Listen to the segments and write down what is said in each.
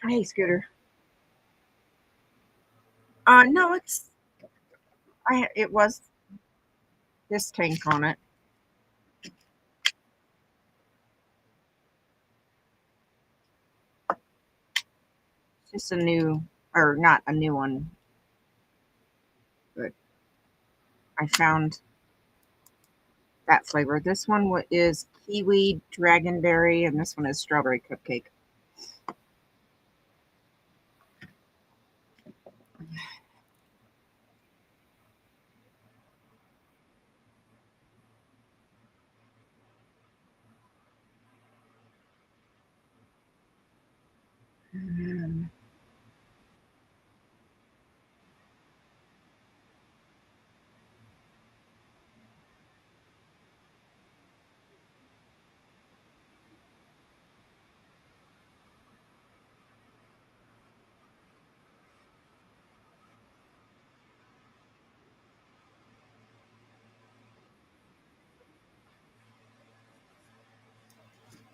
Hey, Scooter. No, it was this tank on it. Just a new, or not a new one, but I found that flavor. This one is kiwi dragonberry, and this one is strawberry cupcake. Mm.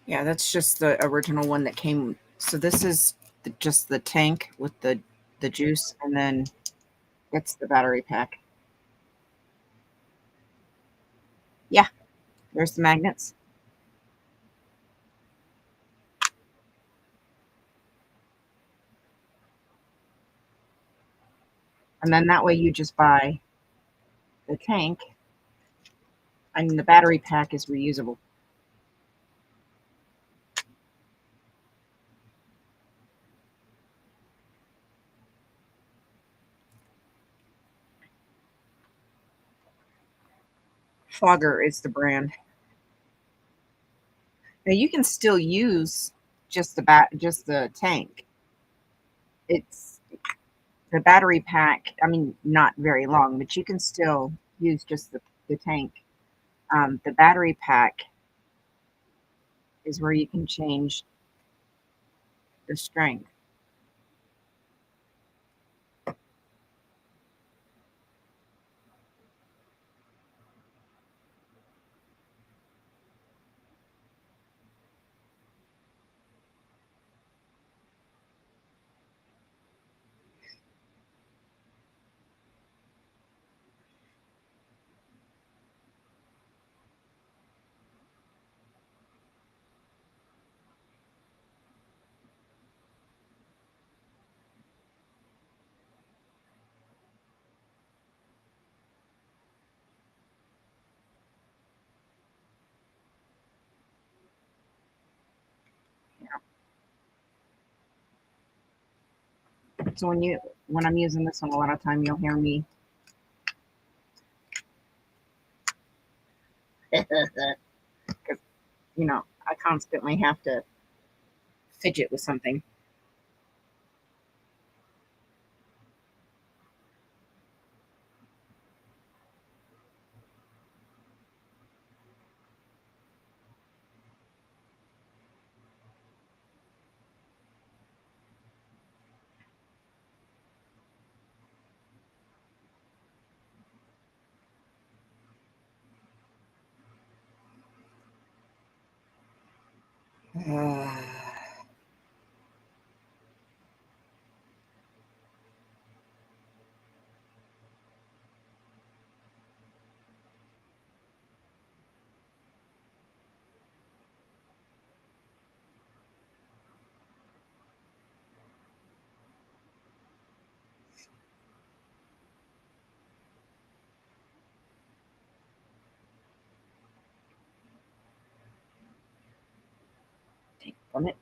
Yeah, that's just the original one that came. So this is just the tank with the juice, and then it's the battery pack. Yeah, there's the magnets, and then that way you just buy the tank, and the battery pack is reusable. Fogger is the brand. Now you can still use just the tank. It's the battery pack. I mean, not very long, but you can still use just the tank. The battery pack is where you can change the strength. So when I'm using this one, a lot of time you'll hear me. Because I constantly have to fidget with something. Take from it.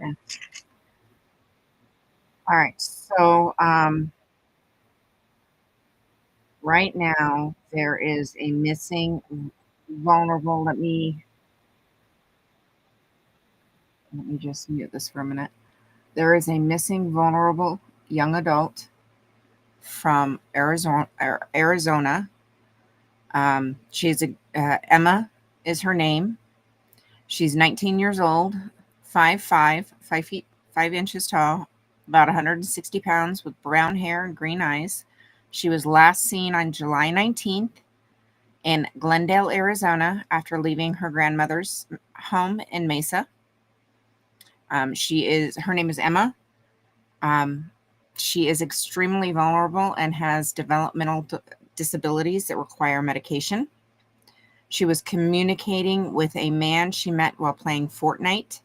Okay. All right. So, right now there is a missing vulnerable. Let me just mute this for a minute. There is a missing vulnerable young adult from Arizona. She's Emma is her name. She's 19 years old, 5'5", 5 feet 5 inches tall, about 160 pounds, with brown hair and green eyes. She was last seen on July 19th in Glendale, Arizona, after leaving her grandmother's home in Mesa. Her name is Emma. Um, she is extremely vulnerable and has developmental disabilities that require medication. She was communicating with a man she met while playing Fortnite.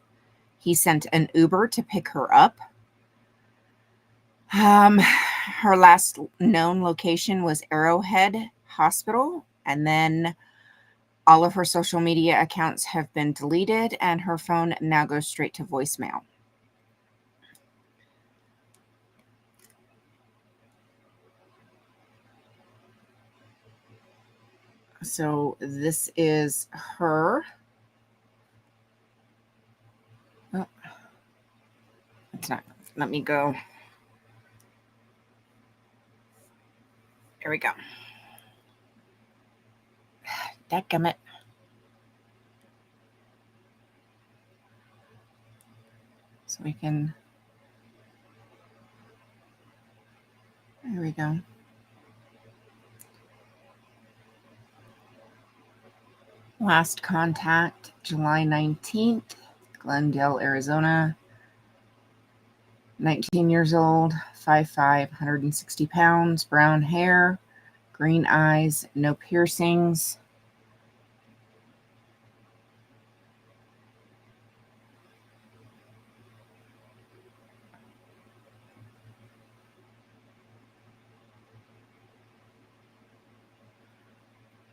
He sent an Uber to pick her up. Her last known location was Arrowhead Hospital, and then all of her social media accounts have been deleted, and her phone now goes straight to voicemail. So this is her. Oh, it's not. Let me go. There we go. Dadgummit. So we can. There we go. Last contact, July 19th, Glendale, Arizona. 19 years old, 5'5", 160 pounds, brown hair, green eyes, no piercings.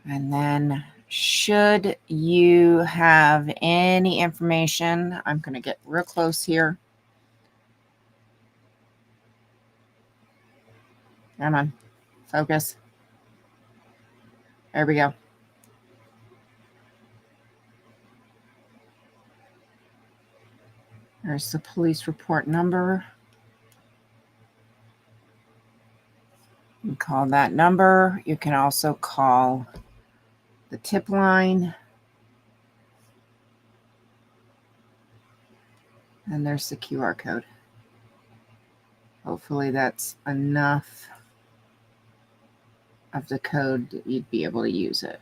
And then, should you have any information, I'm going to get real close here. Come on, focus. There we go. There's the police report number. You can call that number. You can also call the tip line. And there's the QR code. Hopefully that's enough of the code that you'd be able to use it.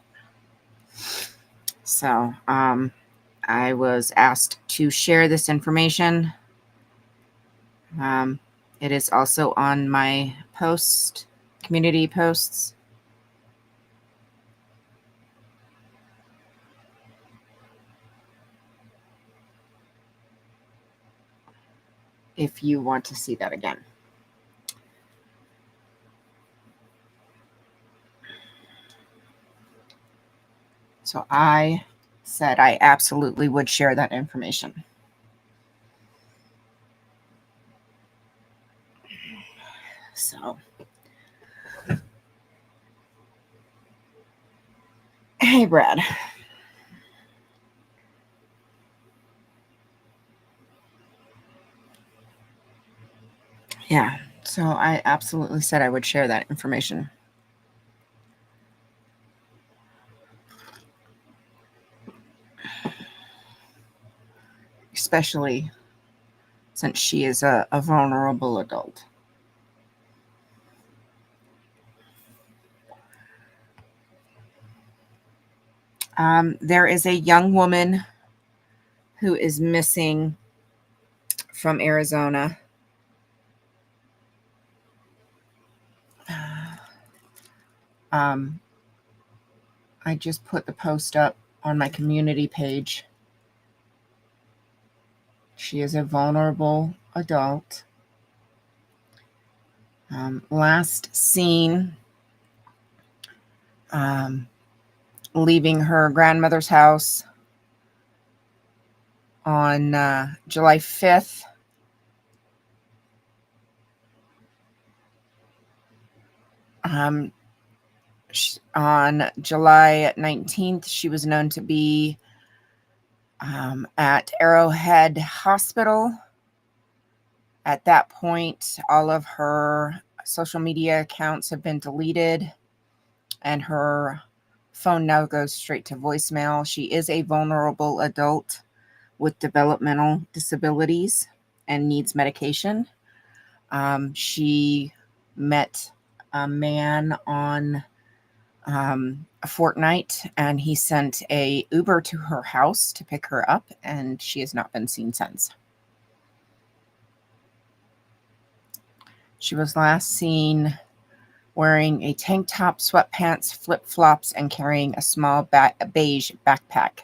So I was asked to share this information. It is also on my community posts. If you want to see that again. So I said I absolutely would share that information. So, hey, Brad. Yeah, so I absolutely said I would share that information. Especially since she is a vulnerable adult. There is a young woman who is missing from Arizona. I just put the post up on my community page. She is a vulnerable adult. Last seen leaving her grandmother's house On July 5th, on July 19th, she was known to be at Arrowhead Hospital. At that point, all of her social media accounts have been deleted, and her phone now goes straight to voicemail. She is a vulnerable adult with developmental disabilities and needs medication. She met a man on a fortnight, and he sent a Uber to her house to pick her up, and she has not been seen since. She was last seen wearing a tank top, sweatpants, flip-flops, and carrying a small beige backpack.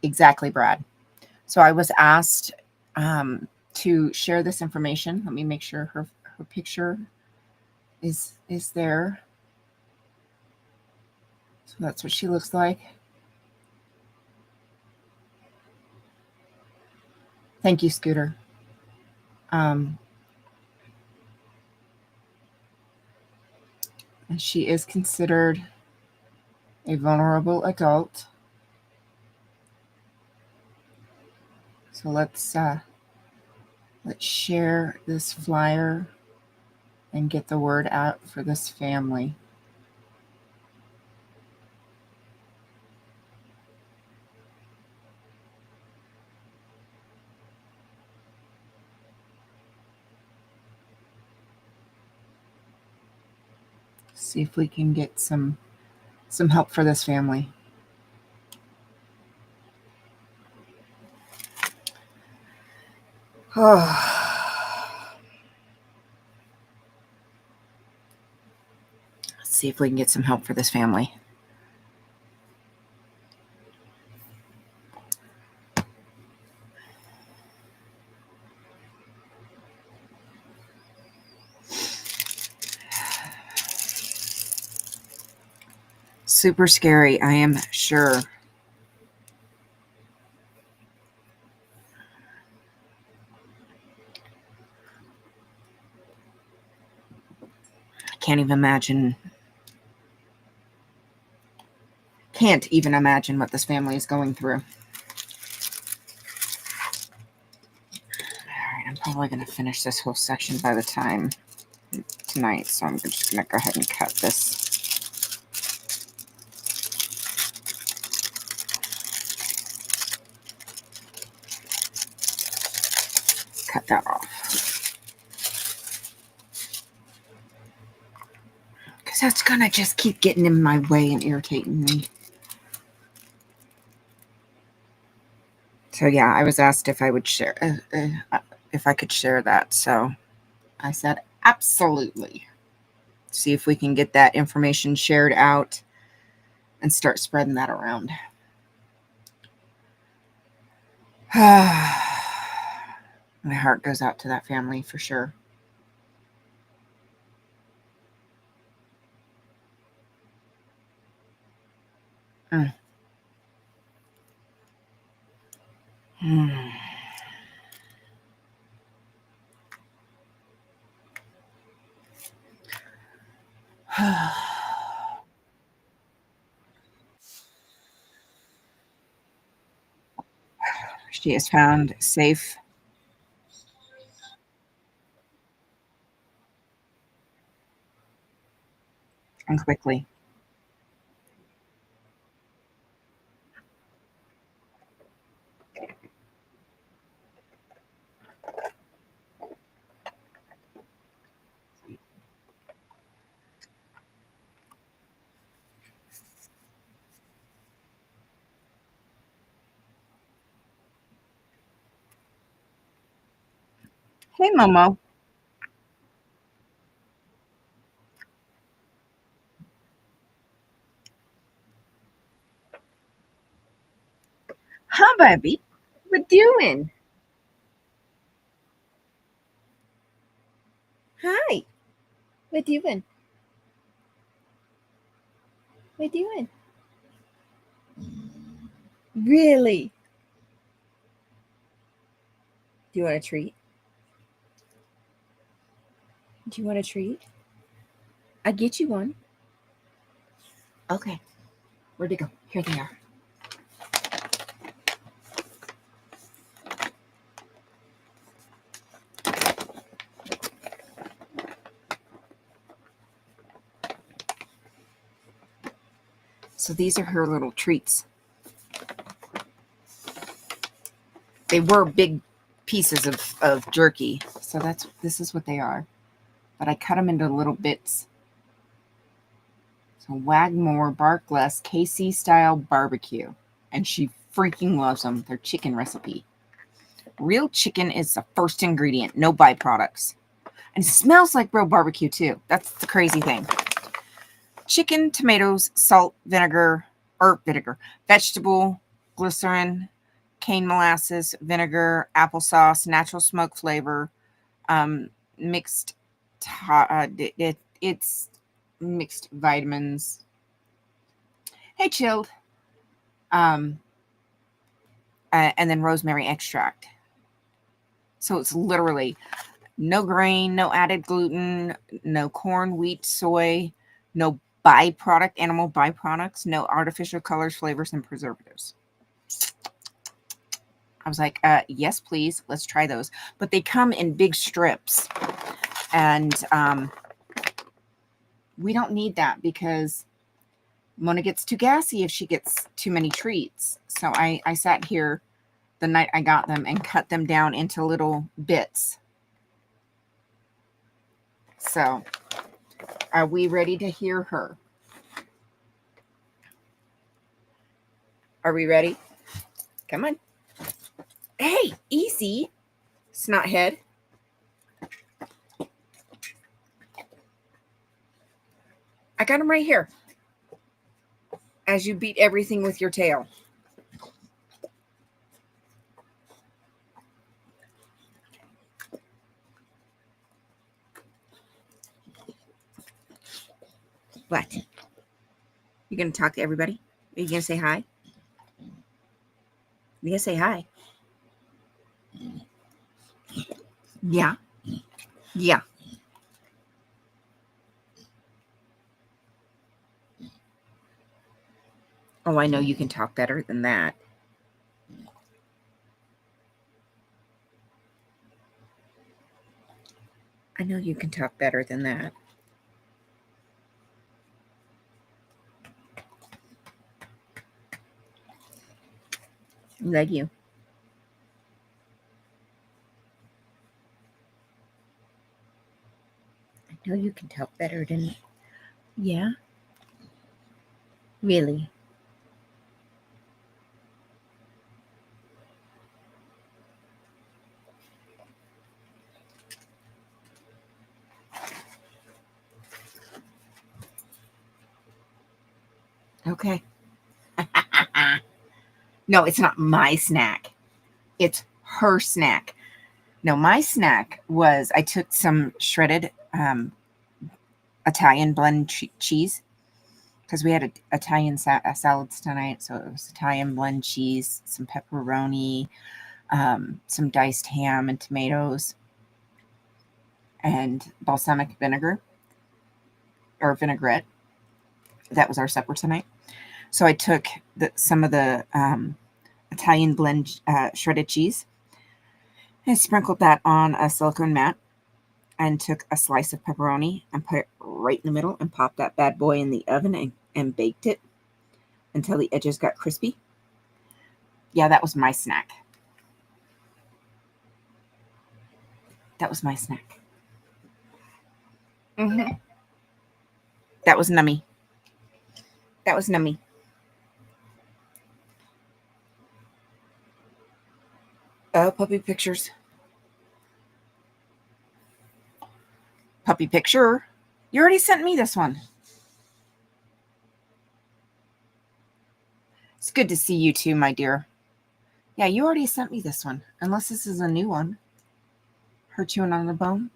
Exactly, Brad. So I was asked to share this information. Let me make sure her picture is there. So that's what she looks like. Thank you, Scooter. And she is considered a vulnerable adult. So let's share this flyer and get the word out for this family. See if we can get some help for this family. Let's see if we can get some help for this family. Super scary, I am sure. I can't even imagine what this family is going through. All right, I'm probably going to finish this whole section by the time tonight, so I'm just going to go ahead and cut this. Cut that off. Because that's going to just keep getting in my way and irritating me. So yeah, I was asked if I would share, if I could share that. So I said, absolutely. See if we can get that information shared out and start spreading that around. My heart goes out to that family for sure. She is found safe and quickly. Hey, Momo. Hi, baby. What doing? Hi. What doing? What doing? Really? Do you want a treat? Do you want a treat? I'll get you one. Okay. Where'd it go? Here they are. So these are her little treats. They were big pieces of jerky. So this is what they are. But I cut them into little bits. So Wagmore Barkless KC style barbecue. And she freaking loves them. They're chicken recipe. Real chicken is the first ingredient, no byproducts. And it smells like real barbecue too. That's the crazy thing. Chicken, tomatoes, salt, vinegar, vegetable, glycerin, cane molasses, vinegar, applesauce, natural smoke flavor, mixed, it's mixed vitamins. Hey, chilled. And then rosemary extract. So it's literally no grain, no added gluten, no corn, wheat, soy, no animal byproducts, no artificial colors, flavors, and preservatives. I was like, yes, please. Let's try those. But they come in big strips. And we don't need that because Mona gets too gassy if she gets too many treats. So I sat here the night I got them and cut them down into little bits. So are we ready to hear her? Are we ready? Come on. Hey, easy, snothead. I got him right here. As you beat everything with your tail. What? You gonna talk to everybody? Are you gonna say hi? You gonna say hi? Yeah. Yeah. Oh, I know you can talk better than that. I know you can talk better than that. Like you. I know you can talk better than. Yeah. Really? Okay. No, it's not my snack. It's her snack. No, my snack was I took some shredded Italian blend cheese because we had Italian salads tonight. So it was Italian blend cheese, some pepperoni, some diced ham and tomatoes, and balsamic vinegar or vinaigrette. That was our supper tonight. So I took some of the Italian blend shredded cheese and sprinkled that on a silicone mat and took a slice of pepperoni and put it right in the middle and popped that bad boy in the oven and baked it until the edges got crispy. Yeah, that was my snack. That was my snack. Mm-hmm. That was nummy. That was nummy. Puppy pictures. Puppy picture. You already sent me this one. It's good to see you too, my dear. Yeah, you already sent me this one. Unless this is a new one. Her chewing on the bone.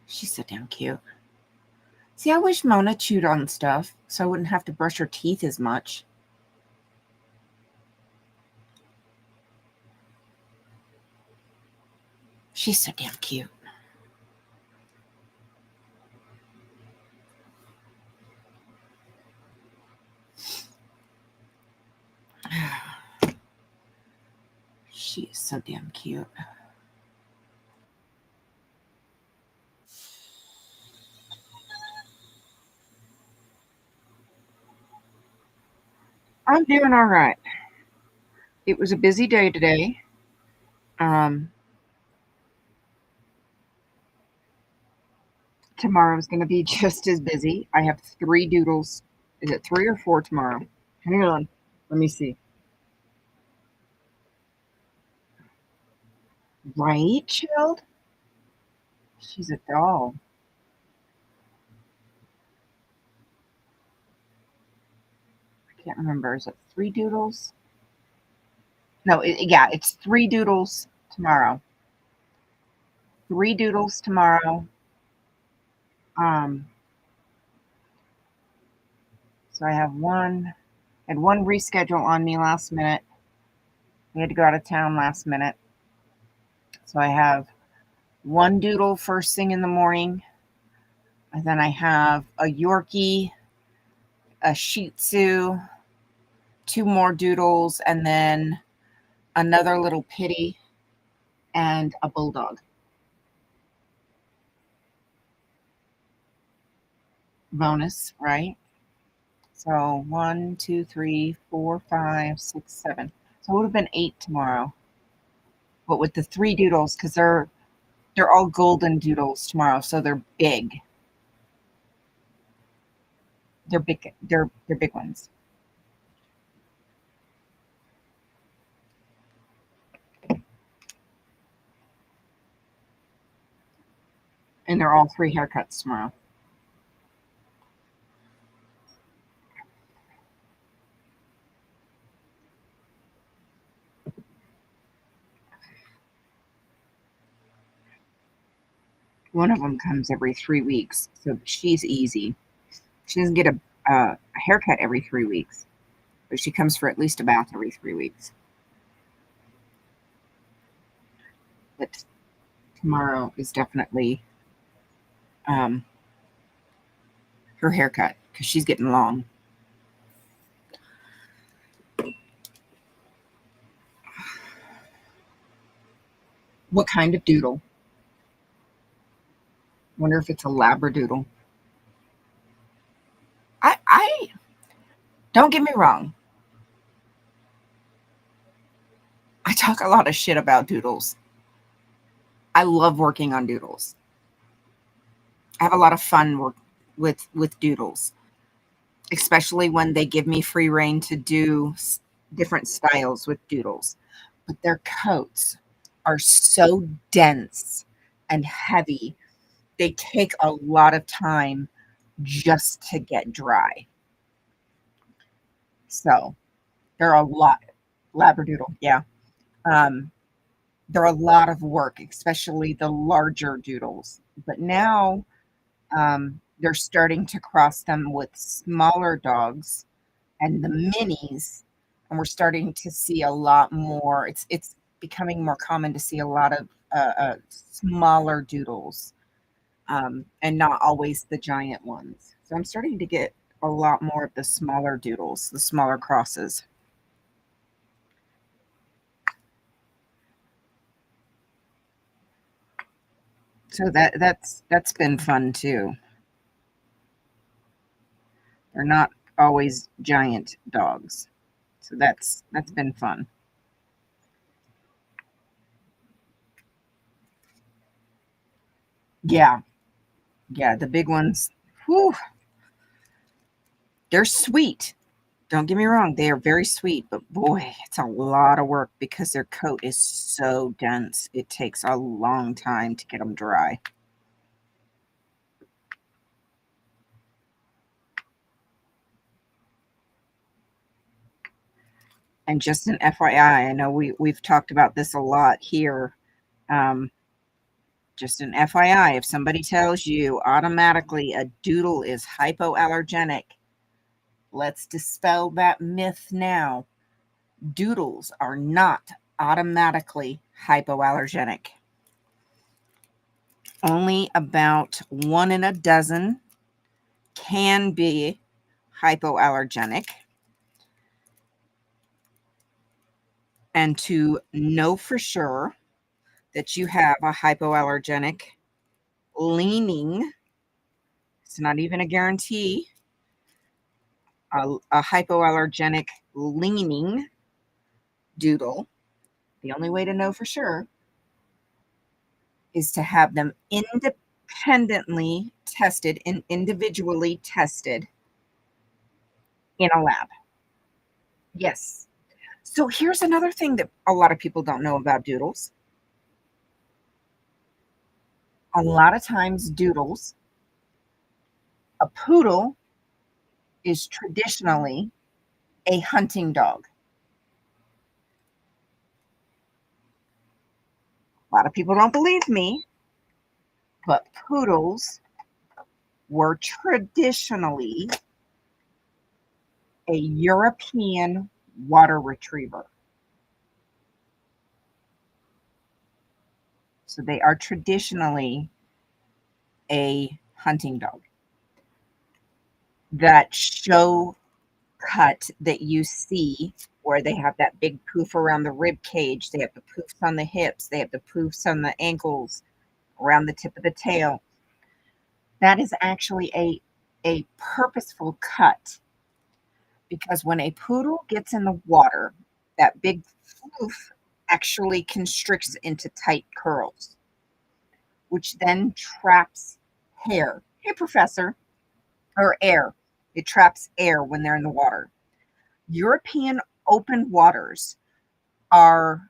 She's so damn cute. See, I wish Mona chewed on stuff so I wouldn't have to brush her teeth as much. She's so damn cute. She is so damn cute. I'm doing all right. It was a busy day today. Um, Tomorrow's going to be just as busy. I have 3 doodles. Is it 3 or 4 tomorrow? Hang on. Let me see. Right, child? She's a doll. I can't remember. Is it 3 doodles? No, yeah, it's 3 doodles tomorrow. 3 doodles tomorrow. Um, so I have had one reschedule on me last minute. We had to go out of town last minute. So I have 1 doodle first thing in the morning. And then I have a Yorkie, a Shih Tzu, 2 more doodles, and then another little pitty and a bulldog. Bonus, right? So 1, 2, 3, 4, 5, 6, 7. So it would have been 8 tomorrow. But with the 3 doodles, because they're all golden doodles tomorrow, so they're big. They're big. They're big ones. And they're all 3 haircuts tomorrow. One of them comes every 3 weeks, so she's easy. She doesn't get a haircut every 3 weeks, but she comes for at least a bath every 3 weeks. But tomorrow is definitely um, her haircut because she's getting long. What kind of doodle? Wonder if it's a labradoodle. I don't get me wrong. I talk a lot of shit about doodles. I love working on doodles. I have a lot of fun with doodles, especially when they give me free reign to do different styles with doodles. But their coats are so dense and heavy. They take a lot of time just to get dry. So they're a lot. Labradoodle, yeah. Um, they're a lot of work, especially the larger doodles. But now they're starting to cross them with smaller dogs and the minis, and we're starting to see a lot more. It's becoming more common to see a lot of smaller doodles, and not always the giant ones. So I'm starting to get a lot more of the smaller doodles, the smaller crosses. So that's been fun too. They're not always giant dogs. So that's been fun. Yeah. Yeah, the big ones, whew, they're sweet. Don't get me wrong, they are very sweet, but boy, it's a lot of work because their coat is so dense. It takes a long time to get them dry. And just an FYI, I know we've talked about this a lot here. Um, Just an FYI, if somebody tells you automatically a doodle is hypoallergenic, let's dispel that myth now. Doodles are not automatically hypoallergenic. Only about 1 in a dozen can be hypoallergenic. And to know for sure that you have a hypoallergenic leaning, it's not even a guarantee, a hypoallergenic leaning doodle, the only way to know for sure is to have them independently tested and individually tested in a lab. Yes. So here's another thing that a lot of people don't know about doodles. A lot of times, doodles, a poodle is traditionally a hunting dog. A lot of people don't believe me, but poodles were traditionally a European water retriever. So they are traditionally a hunting dog. That show cut that you see where they have that big poof around the rib cage, they have the poofs on the hips, they have the poofs on the ankles, around the tip of the tail. That is actually a purposeful cut because when a poodle gets in the water, that big floof actually constricts into tight curls, which then traps hair. Hey, professor, or air. It traps air when they're in the water. European open waters are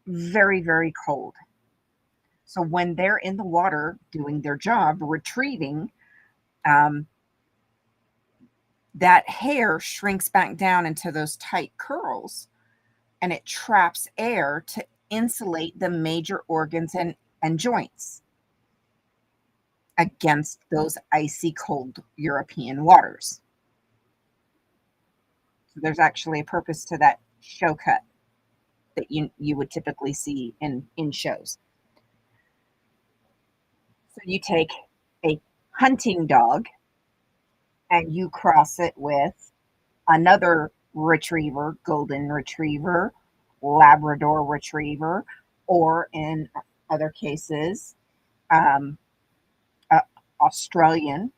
very, very cold. So when they're in the water doing their job, retrieving, um, that hair shrinks back down into those tight curls and it traps air to insulate the major organs and joints against those icy cold European waters. So there's actually a purpose to that show cut that you would typically see in shows. So you take a hunting dog and you cross it with another retriever, golden retriever, Labrador retriever, or in other cases, um, Australian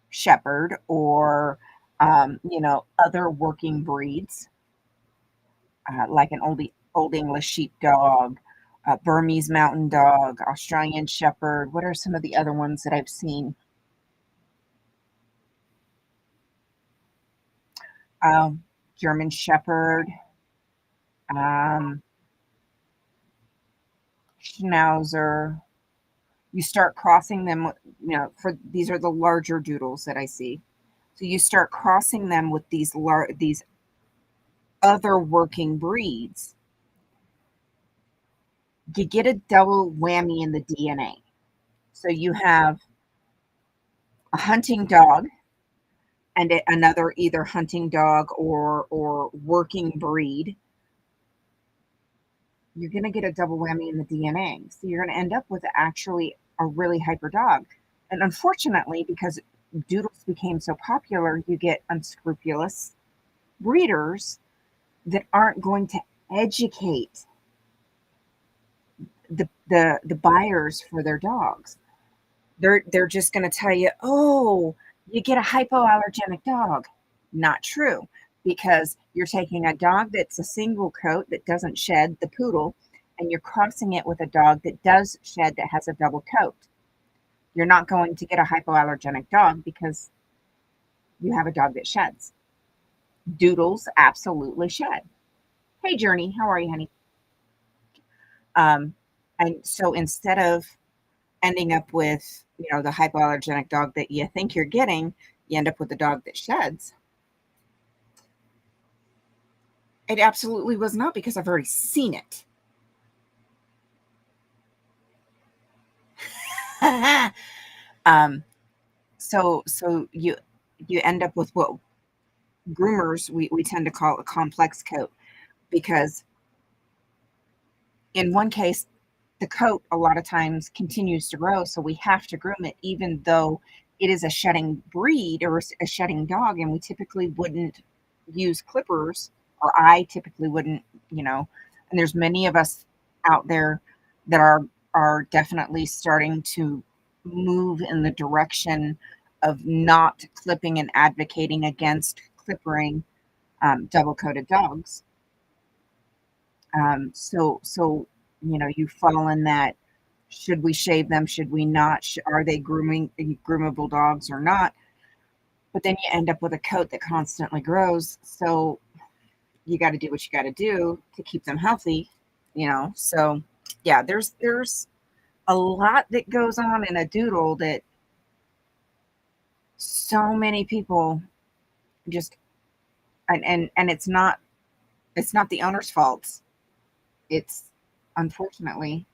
shepherd, or other working breeds like an old English sheepdog, Burmese mountain dog, Australian shepherd. What are some of the other ones that I've seen? German shepherd, um, Schnauzer. You start crossing them, for these are the larger doodles that I see. So you start crossing them with these other working breeds. You get a double whammy in the DNA. So you have a hunting dog and another either hunting dog or working breed. You're going to get a double whammy in the DNA. So you're going to end up with actually a really hyper dog. And unfortunately, because doodles became so popular, you get unscrupulous breeders that aren't going to educate the buyers for their dogs. They're just going to tell you, oh, you get a hypoallergenic dog. Not true, because you're taking a dog that's a single coat that doesn't shed, the poodle, and you're crossing it with a dog that does shed that has a double coat. You're not going to get a hypoallergenic dog because you have a dog that sheds. Doodles absolutely shed. Hey, Journey, how are you, honey? Um, and so instead of ending up with, the hypoallergenic dog that you think you're getting, you end up with a dog that sheds. It absolutely was not, because I've already seen it. um, so you end up with what groomers we tend to call a complex coat because in one case the coat a lot of times continues to grow, so we have to groom it even though it is a shedding breed or a shedding dog, and we typically wouldn't use clippers, or I typically wouldn't, you know. And there's many of us out there that are definitely starting to move in the direction of not clipping and advocating against clippering double coated dogs. So you know, you fall in that, should we shave them? Should we not? Are they groomable dogs or not? But then you end up with a coat that constantly grows. So you got to do what you got to do to keep them healthy, you know? So yeah, there's a lot that goes on in a doodle that so many people just, and it's not the owner's fault. It's unfortunately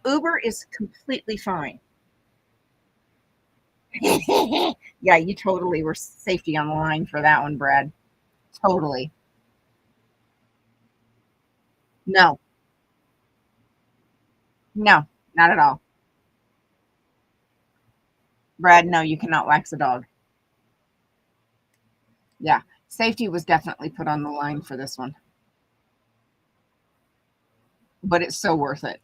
Uber is completely fine. Yeah, you totally were safety on the line for that one, Brad. Totally. No, no, not at all. Brad, no, you cannot wax a dog. Yeah, safety was definitely put on the line for this one, but it's so worth it.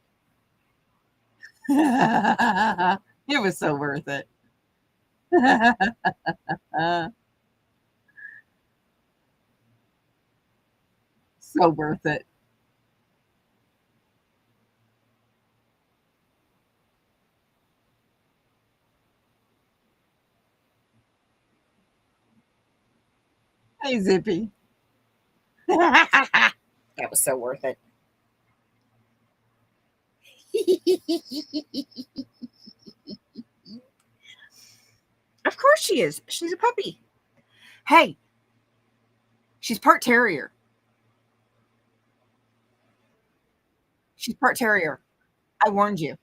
It was so worth it. So worth it. Hey, Zippy. That was so worth it. Of course she is. She's a puppy. Hey, she's part terrier. She's part terrier. I warned you.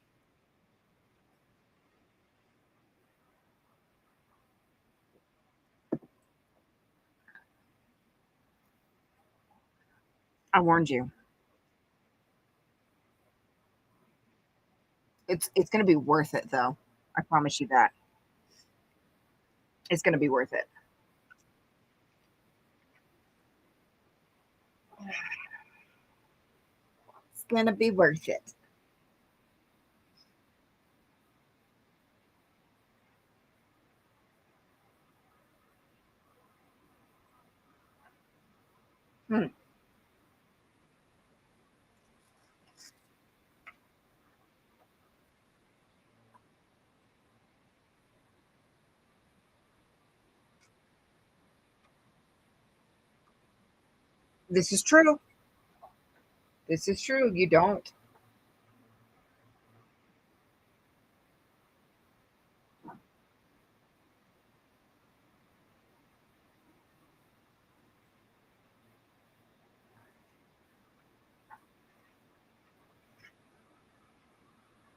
I warned you. It's gonna be worth it though. I promise you that. It's gonna be worth it. It's gonna be worth it. Hmm. This is true. This is true. You don't.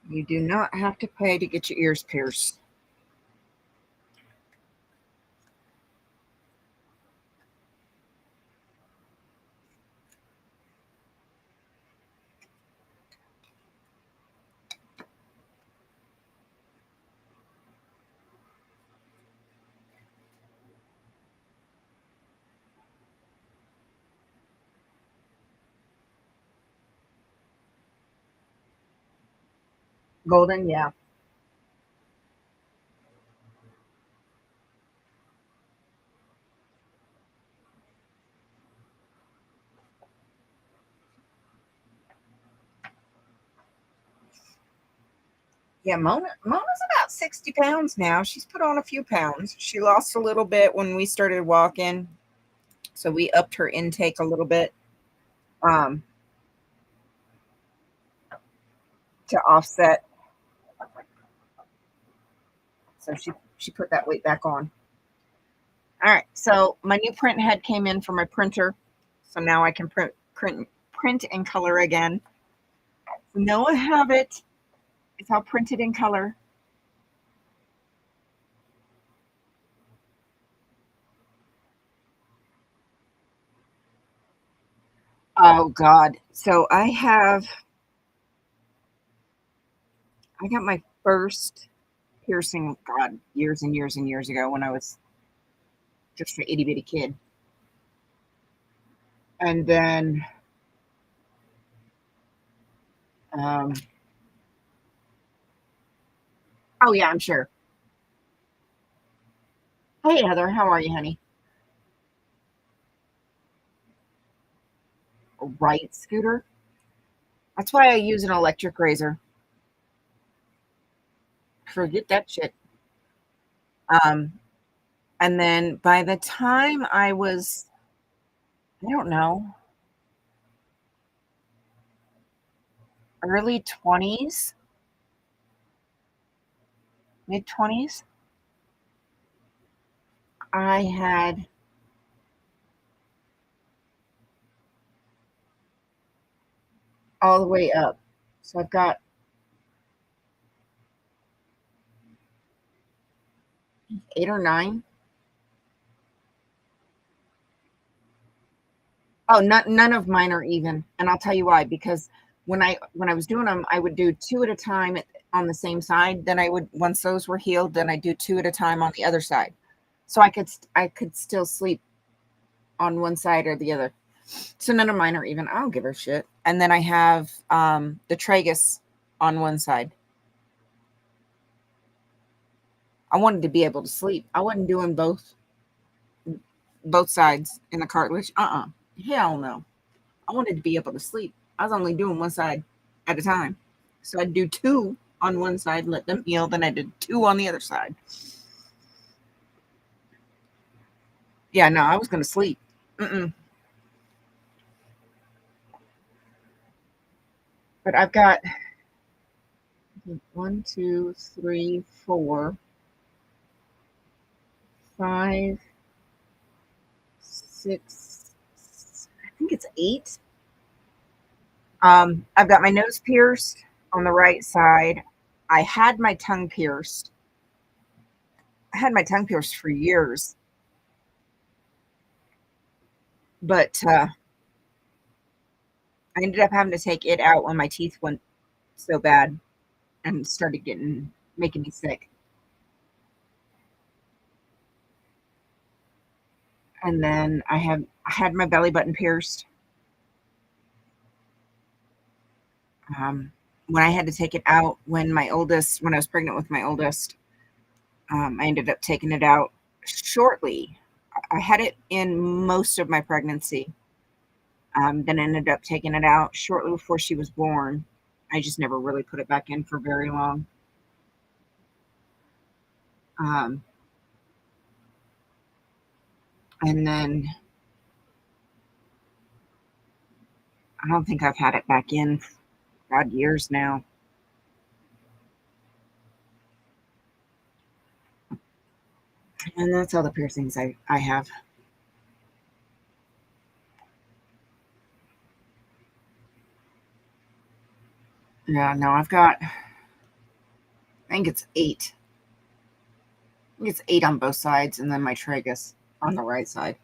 You do not have to pay to get your ears pierced. Golden, yeah. Yeah, Mona's about 60 pounds now. She's put on a few pounds. She lost a little bit when we started walking, so we upped her intake a little bit um, to offset. So she put that weight back on. All right, so my new print head came in for my printer. So now I can print in color again. So now I have it. It's all printed in color. Oh God. So I got my first piercing, God, years and years and years ago when I was just an itty bitty kid. And then, um, oh yeah, I'm sure. Hey Heather, how are you, honey? Right, Scooter. That's why I use an electric razor. Forget that shit. Um, and then by the time I was, I don't know, early 20s, mid 20s, I had all the way up. So I've got 8 or 9. Oh, none of mine are even, and I'll tell you why. Because when I was doing them, I would do two at a time on the same side. Then I would, once those were healed, then I do two at a time on the other side, so I could still sleep on one side or the other. So none of mine are even. I don't give a shit. And then I have the tragus on one side. I wanted to be able to sleep. I wasn't doing both sides in the cartilage. Hell no. I wanted to be able to sleep. I was only doing one side at a time. So I'd do two on one side, let them heal. Then I did two on the other side. Yeah, no, I was going to sleep. Mm-mm. But I've got one, two, three, four, five, six, I think it's 8. I've got my nose pierced on the right side. I had my tongue pierced. I had my tongue pierced for years, but I ended up having to take it out when my teeth went so bad and started making me sick. And then I had my belly button pierced. Um, when I had to take it out when I was pregnant with my oldest, I ended up taking it out shortly. I had it in most of my pregnancy. Then ended up taking it out shortly before she was born. I just never really put it back in for very long. Um, and then I don't think I've had it back in, God, years now. And that's all the piercings I have. Yeah, no, I think it's 8. I think it's 8 on both sides, and then my tragus on the right side.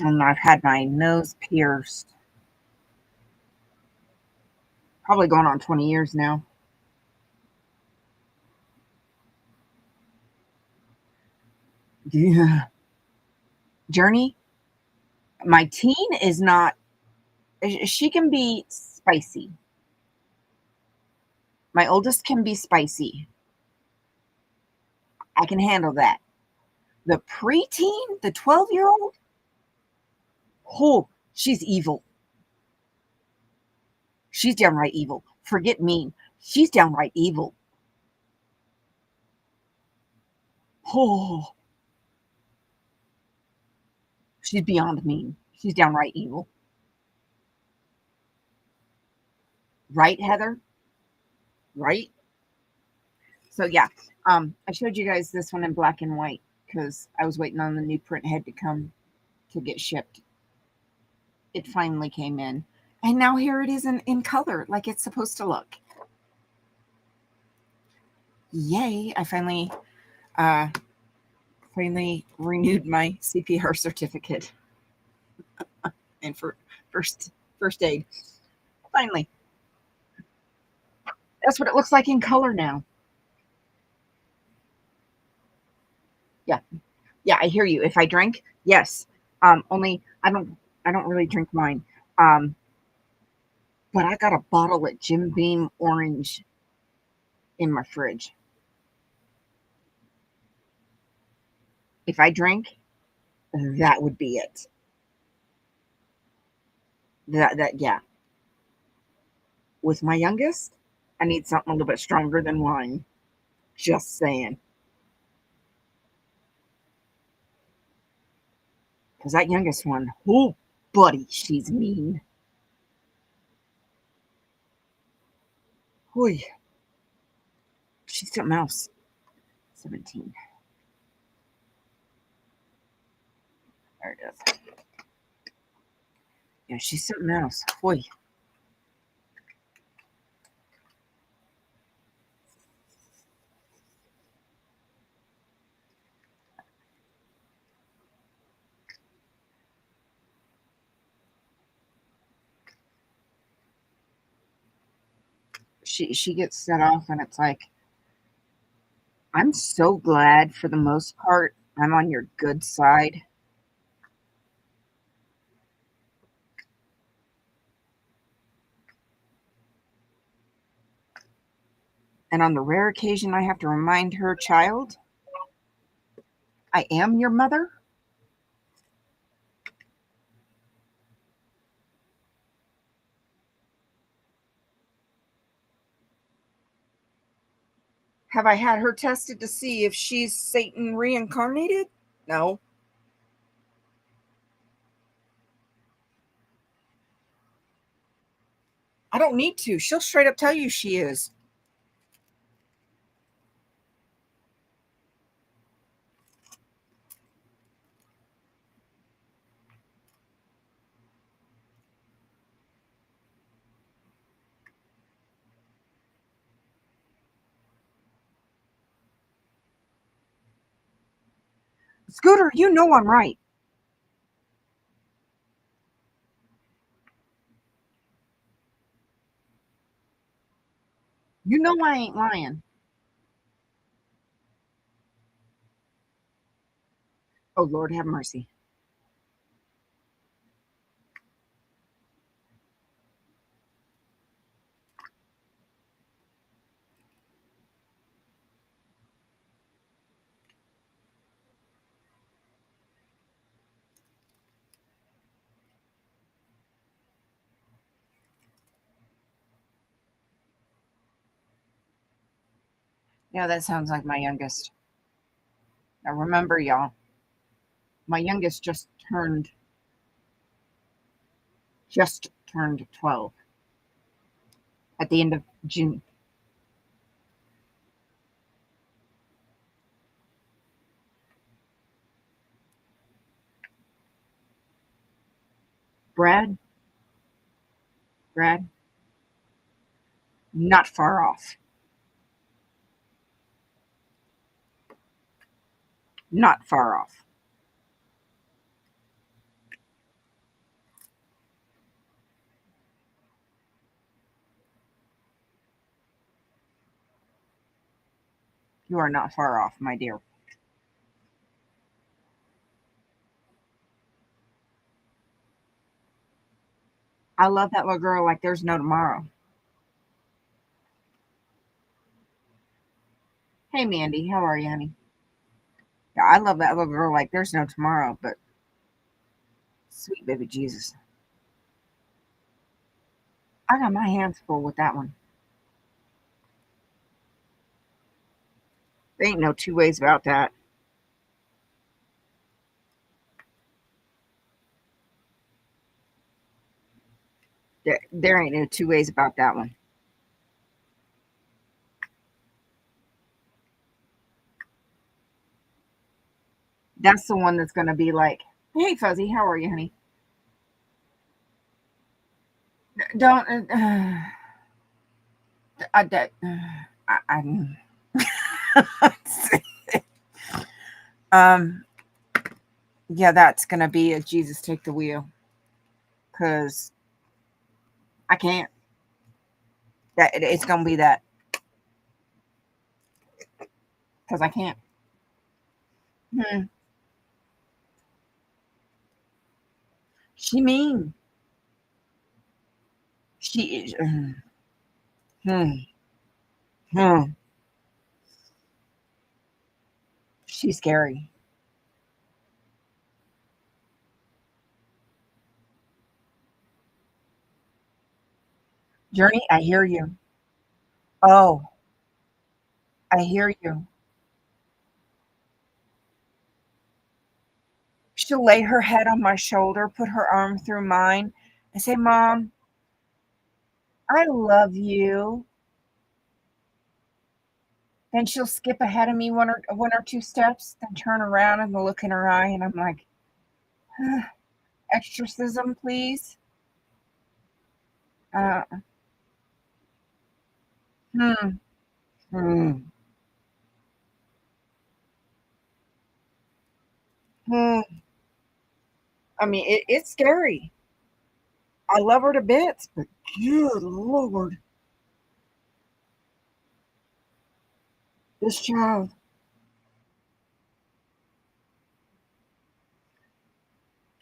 And I've had my nose pierced, probably going on 20 years now. Yeah. Journey, my teen is not, she can be spicy. My oldest can be spicy. I can handle that. The preteen, the 12-year-old, oh, she's evil. She's downright evil. Forget mean. She's downright evil. Oh, She's beyond mean. She's downright evil. Right, Heather? Right? So, yeah, I showed you guys this one in black and white because I was waiting on the new print head to come to get shipped. It finally came in. And now here it is in color, like it's supposed to look. Yay! I uh, finally renewed my CPR certificate and for first aid. Finally, that's what it looks like in color now. Yeah, yeah, I hear you. If I drink, yes. Only I don't really drink wine. Um, but I got a bottle of Jim Beam orange in my fridge. If I drink, that would be it. That yeah. With my youngest, I need something a little bit stronger than wine. Just saying. Because that youngest one, oh, buddy, she's mean. Boy, she's something else. 17. There it is. Yeah, she's something else. Boy, she gets set off, and it's like, I'm so glad for the most part I'm on your good side. And on the rare occasion I have to remind her, child, I am your mother. Have I had her tested to see if she's Satan reincarnated? No. I don't need to. She'll straight up tell you she is. Scooter, you know I'm right. You know I ain't lying. Oh, Lord, have mercy. Yeah, that sounds like my youngest. Now, remember, y'all, my youngest just turned 12 at the end of June. Brad, Brad, not far off. Not far off. You are not far off, my dear. I love that little girl like there's no tomorrow. Hey, Mandy, how are you, honey? Yeah, I love that little girl like there's no tomorrow, but sweet baby Jesus. I got my hands full with that one. There ain't no two ways about that. There ain't no two ways about that one. That's the one that's gonna be like, "Hey, Fuzzy, how are you, honey? Don't, I, that, I um, yeah, that's gonna be a Jesus take the wheel because I can't. It's gonna be that because I can't. Hmm. She mean. She is. Hmm. Hmm. She's scary. Journey, I hear you. Oh, I hear you. She'll lay her head on my shoulder, put her arm through mine, and say, "Mom, I love you." Then she'll skip ahead of me one or two steps, then turn around and look in her eye, and I'm like, "Exorcism, please." Uh, hmm, hmm, hmm. I mean, it's scary. I love her to bits, but good lord, this child.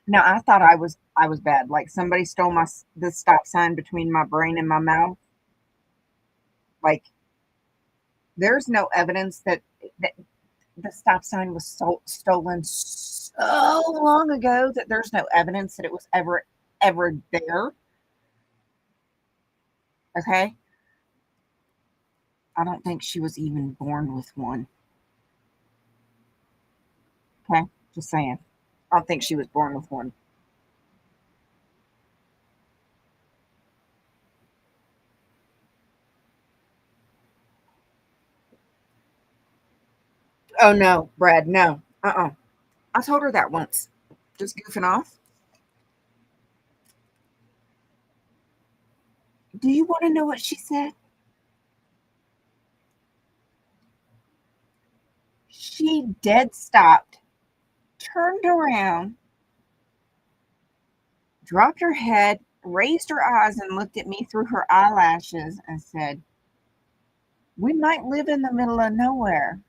No, I thought I was bad. Like somebody stole the stop sign between my brain and my mouth. Like there's no evidence that the stop sign was stolen so long ago that there's no evidence that it was ever there. Okay, I don't think she was even born with one. Okay, just saying. I don't think she was born with one. Oh no, Brad, no. I told her that once. Just goofing off. Do you want to know what she said? She dead stopped, turned around, dropped her head, raised her eyes, and looked at me through her eyelashes and said, "We might live in the middle of nowhere,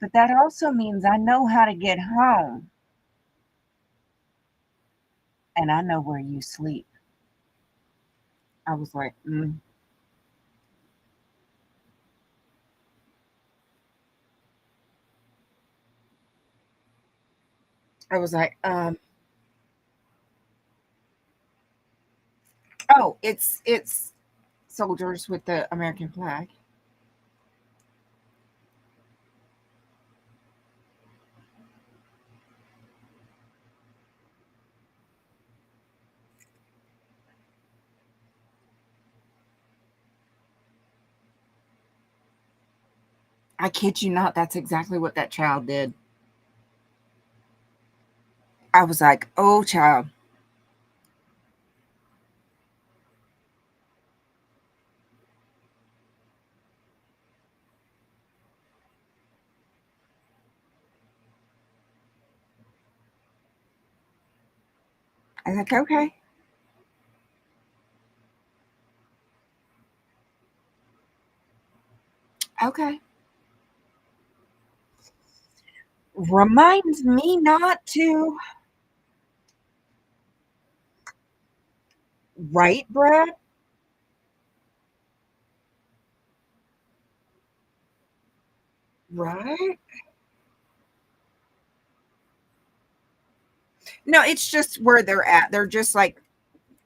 but that also means I know how to get home and I know where you sleep." I was like, I was like, oh, it's soldiers with the American flag. I kid you not, that's exactly what that child did. I was like, "Oh, child." I was like, "Okay, okay." Reminds me not to. Right, Brad? Right? No, it's just where they're at. They're just like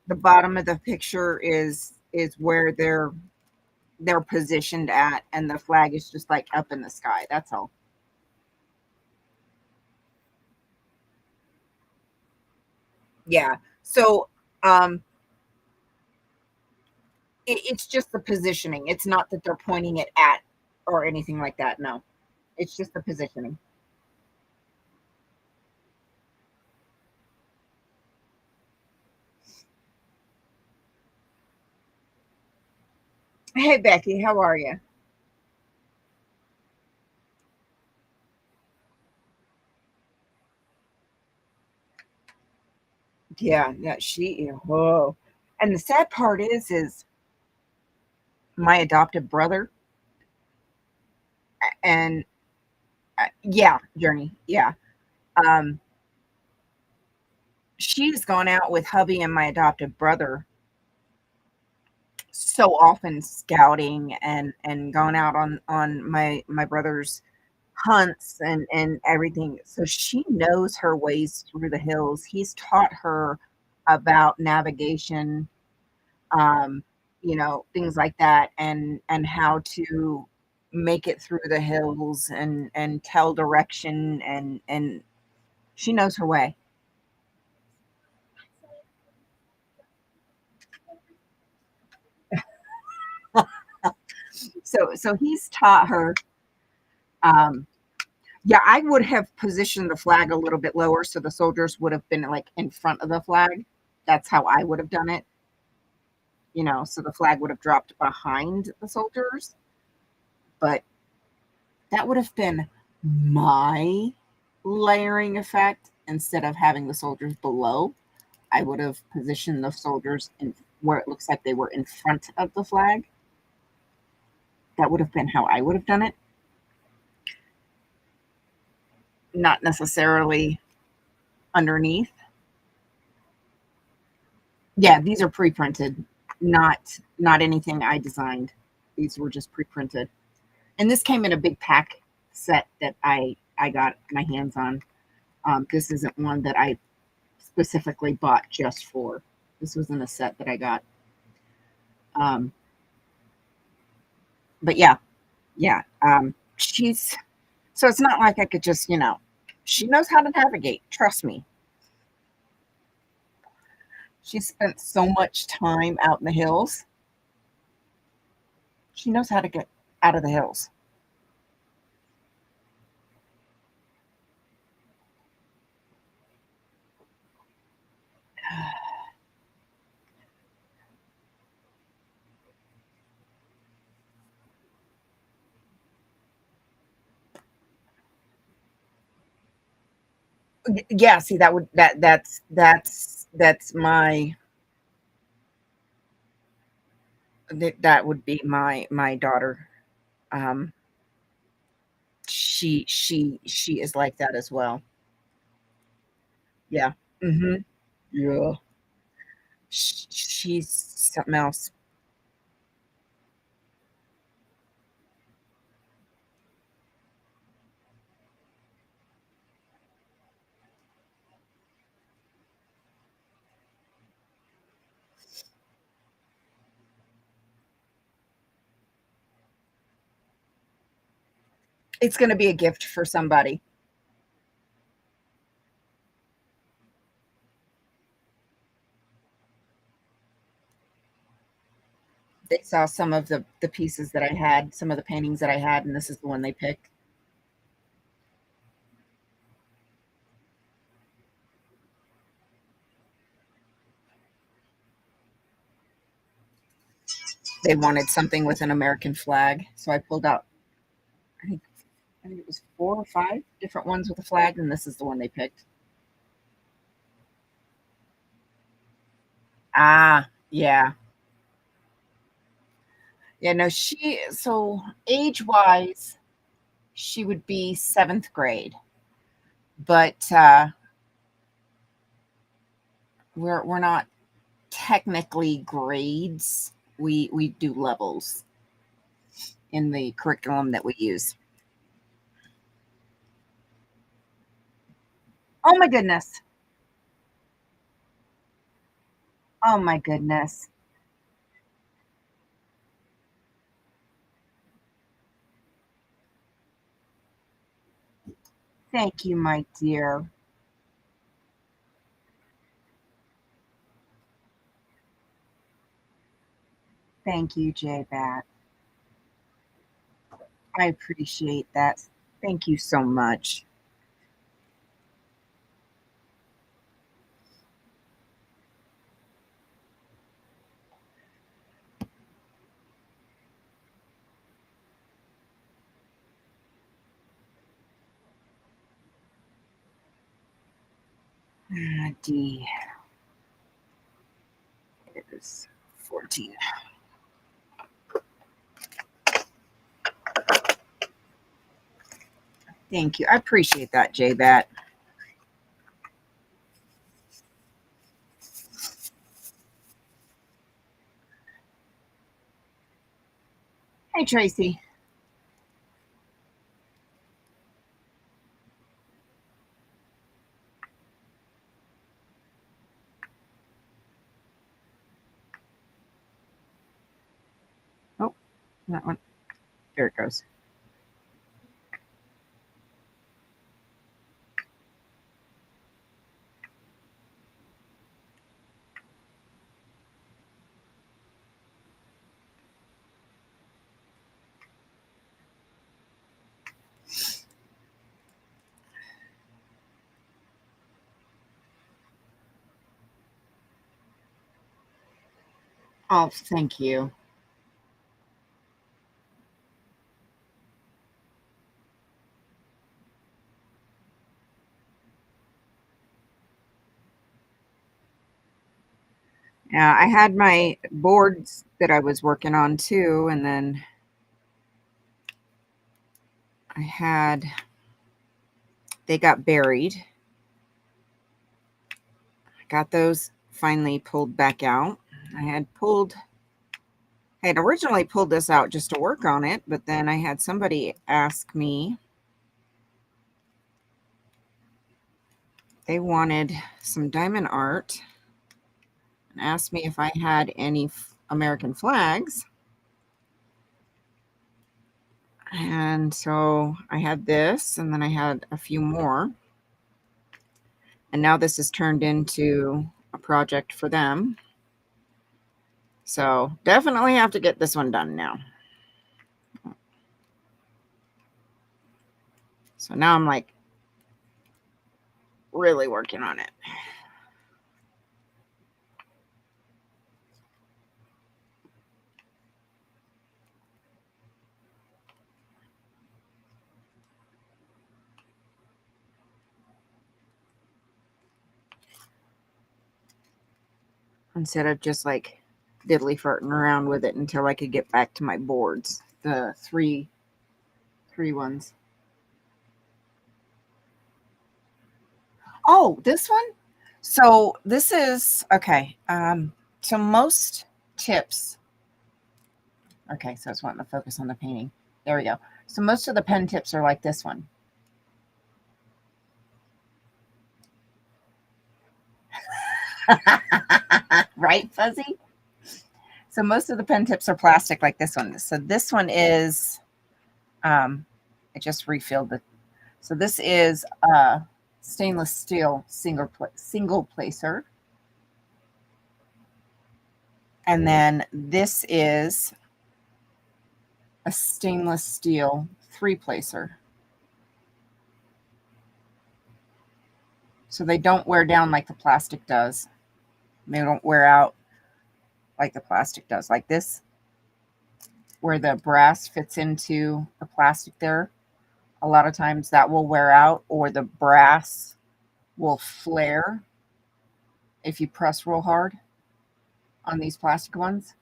the bottom of the picture is where they're positioned at, and the flag is just like up in the sky. That's all. Yeah. So, um, It's just the positioning. It's not that they're pointing it at or anything like that. No, it's just the positioning. Hey, Becky, how are you? Yeah, yeah, she. Whoa. And the sad part is my adopted brother and yeah, Journey. Yeah. Um, she's gone out with hubby and my adopted brother so often scouting and gone out on my brother's hunts and everything. So she knows her ways through the hills. He's taught her about navigation, um, things like that, and how to make it through the hills and tell direction and she knows her way. So he's taught her. Um, yeah, I would have positioned the flag a little bit lower so the soldiers would have been like in front of the flag. That's how I would have done it. So the flag would have dropped behind the soldiers, but that would have been my layering effect instead of having the soldiers below. I would have positioned the soldiers in where it looks like they were in front of the flag. That would have been how I would have done it, not necessarily underneath. Yeah, these are pre-printed, not anything I designed. These were just pre-printed. And this came in a big pack set that I got my hands on. This isn't one that I specifically bought just for. This was in a set that I got. Um, but yeah, yeah. She's so it's not like I could just, she knows how to navigate. Trust me. She spent so much time out in the hills. She knows how to get out of the hills. Yeah, see that would that's my that would be my daughter. Um, she is like that as well. Yeah. Mhm. Yeah. She's something else. It's gonna be a gift for somebody. They saw some of the pieces that I had, some of the paintings that I had, and this is the one they picked. They wanted something with an American flag, so I pulled out. I think I think it was 4 or 5 different ones with a flag, and this is the one they picked. Ah, yeah. Yeah, no, age-wise, she would be 7th grade, but, we're not technically grades. We do levels in the curriculum that we use. Oh my goodness. Oh my goodness. Thank you, my dear. Thank you, J-Bat. I appreciate that. Thank you so much. D is 14. Thank you. I appreciate that, J-Bat. Hey, Tracy. Oh, that one. There it goes. Oh, thank you. Yeah, I had my boards that I was working on too, and then they got buried. I got those finally pulled back out. I had originally pulled this out just to work on it, but then I had somebody ask me, they wanted some diamond art and asked me if I had any American flags. And so I had this, and then I had a few more. And now this has turned into a project for them. So definitely have to get this one done now. So now I'm like really working on it. Instead of just like diddly farting around with it until I could get back to my boards. The three ones. Oh, this one? So this is okay. So most tips. Okay, so it's wanting to focus on the painting. There we go. So most of the pen tips are like this one. Right, Fuzzy? So most of the pen tips are plastic like this one. So this one is I just refilled it. So this is stainless steel single placer. And then this is a stainless steel three placer. So they don't wear down like the plastic does. They don't wear out like the plastic does. Like this, where the brass fits into the plastic there, a lot of times that will wear out, or the brass will flare if you press real hard on these plastic ones.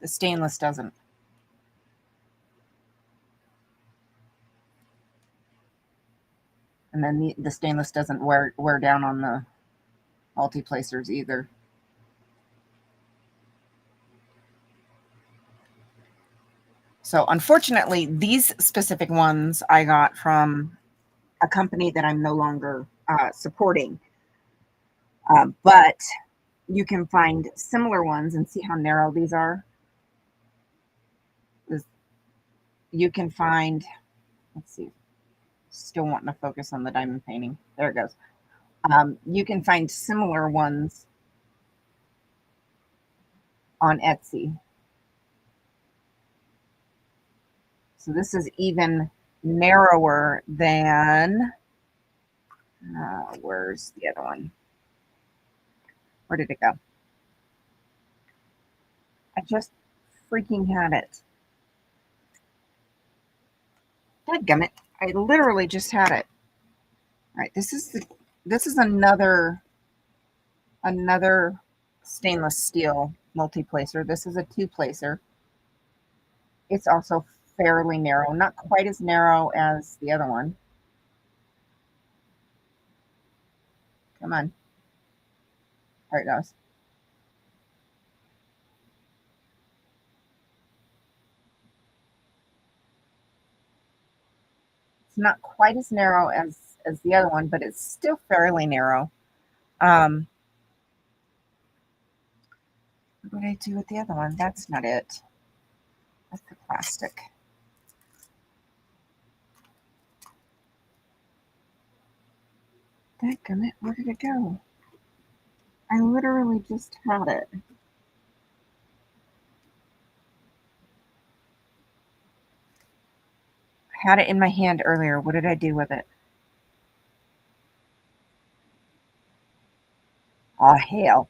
The stainless doesn't. And then the stainless doesn't wear down on the multi-placers either. So unfortunately, these specific ones I got from a company that I'm no longer supporting. But you can find similar ones and see how narrow these are. You can find, let's see, still wanting to focus on the diamond painting. There it goes. You can find similar ones on Etsy. So this is even narrower than, where's the other one? Where did it go? I just freaking had it. Dadgummit. I literally just had it. All right, this is another stainless steel multi-placer. This is a two-placer. It's also fairly narrow, not quite as narrow as the other one. Come on. There it goes. It's not quite as narrow as the other one, but it's still fairly narrow. What did I do with the other one? That's not it. That's the plastic. Dadgummit, where did it go? I literally just had it. I had it in my hand earlier. What did I do with it? Oh, hell.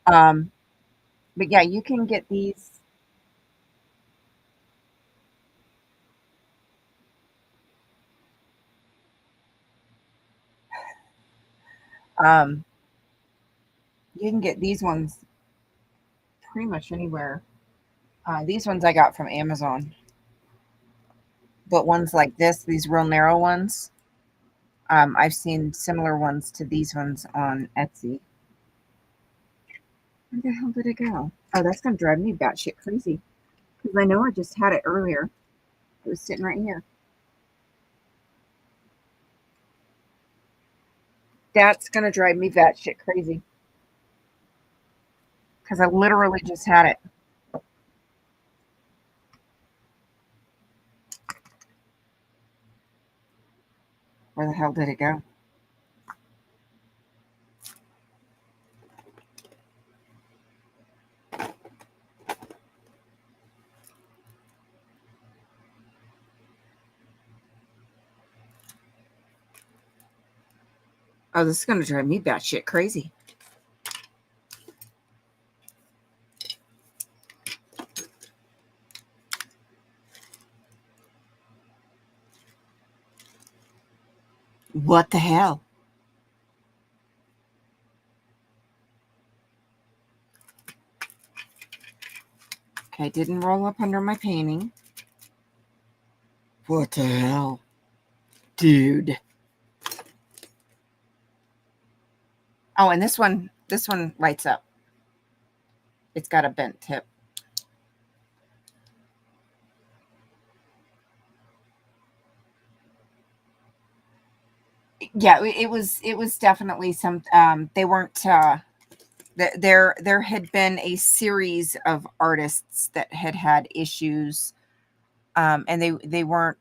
But yeah, you can get these. Um, you can get these ones pretty much anywhere. These ones I got from Amazon. But ones like this, these real narrow ones, I've seen similar ones to these ones on Etsy. Where the hell did it go? Oh, that's going to drive me batshit crazy. Because I know I just had it earlier. It was sitting right here. That's going to drive me batshit crazy. Because I literally just had it. Where the hell did it go? Oh, this is going to drive me batshit crazy. What the hell? Okay, didn't roll up under my painting. What the hell? Dude. Oh, and this one lights up. It's got a bent tip. Yeah, it was definitely some they weren't there had been a series of artists that had issues, and they weren't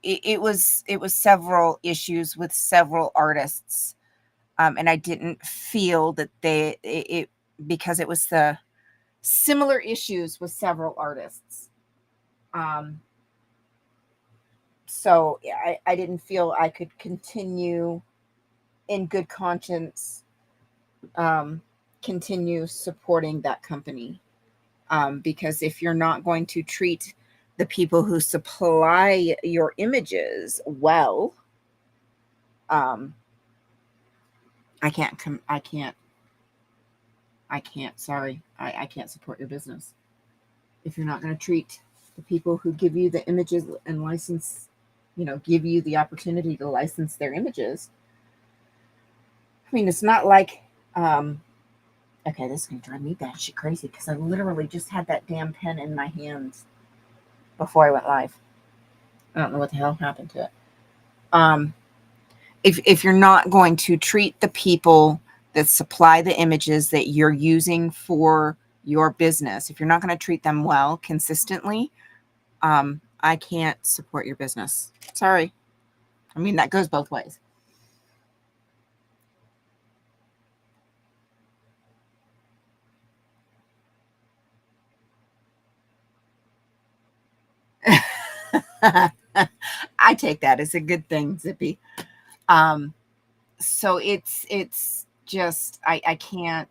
it was several issues with several artists, and I didn't feel that it because it was the similar issues with several artists. um so yeah, I didn't feel I could continue in good conscience, um continue supporting that company, because if you're not going to treat the people who supply your images well, um, I can't. Sorry, I can't support your business if you're not going to treat the people who give you the images and license, give you the opportunity to license their images. I mean, it's not like, um, okay, this is gonna drive me batshit crazy because I literally just had that damn pen in my hands before I went live. I don't know what the hell happened to it. Um, if you're not going to treat the people that supply the images that you're using for your business, if you're not going to treat them well consistently, I can't support your business. Sorry. I mean, that goes both ways. I take that as a good thing, Zippy. Um, so it's just I can't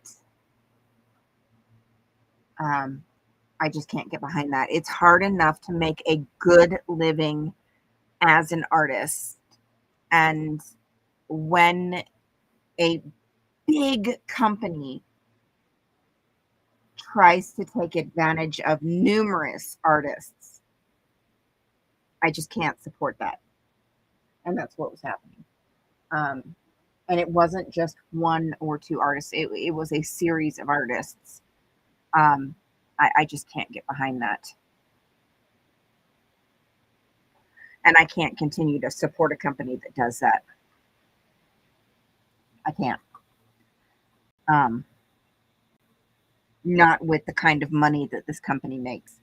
um I just can't get behind that. It's hard enough to make a good living as an artist, and when a big company tries to take advantage of numerous artists, I just can't support that. And that's what was happening. Um, and it wasn't just one or two artists, it was a series of artists. Um, I just can't get behind that. And I can't continue to support a company that does that. I can't. Um, Not with the kind of money that this company makes.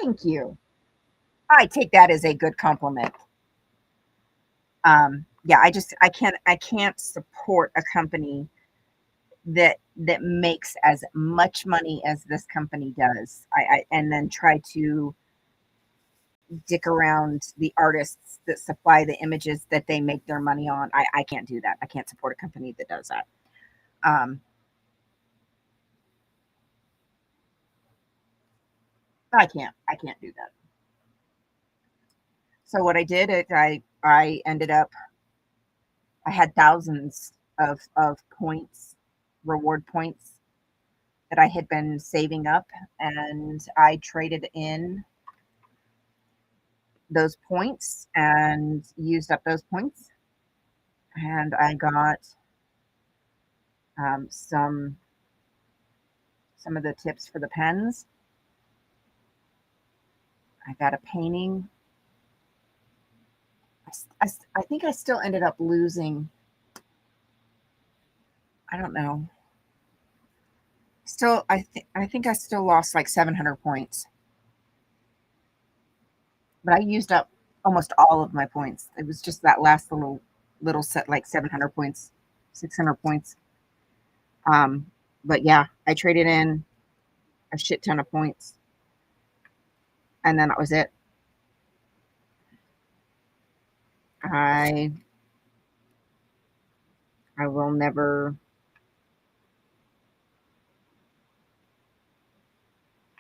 Thank you. I take that as a good compliment. Yeah, I can't support a company that makes as much money as this company does. And then try to dick around the artists that supply the images that they make their money on. I can't do that. I can't support a company that does that. Um, I can't do that. So what I did is I ended up I had thousands of points, reward points that I had been saving up, and I traded in those points and used up those points, and I got um, some some of the tips for the pens. I got a painting. I think I still ended up losing. I don't know. Still, I think I still lost like 700 points, but I used up almost all of my points. It was just that last little set, like 700 points, 600 points. Um, but yeah, I traded in a shit ton of points, and then that was it. I I will never,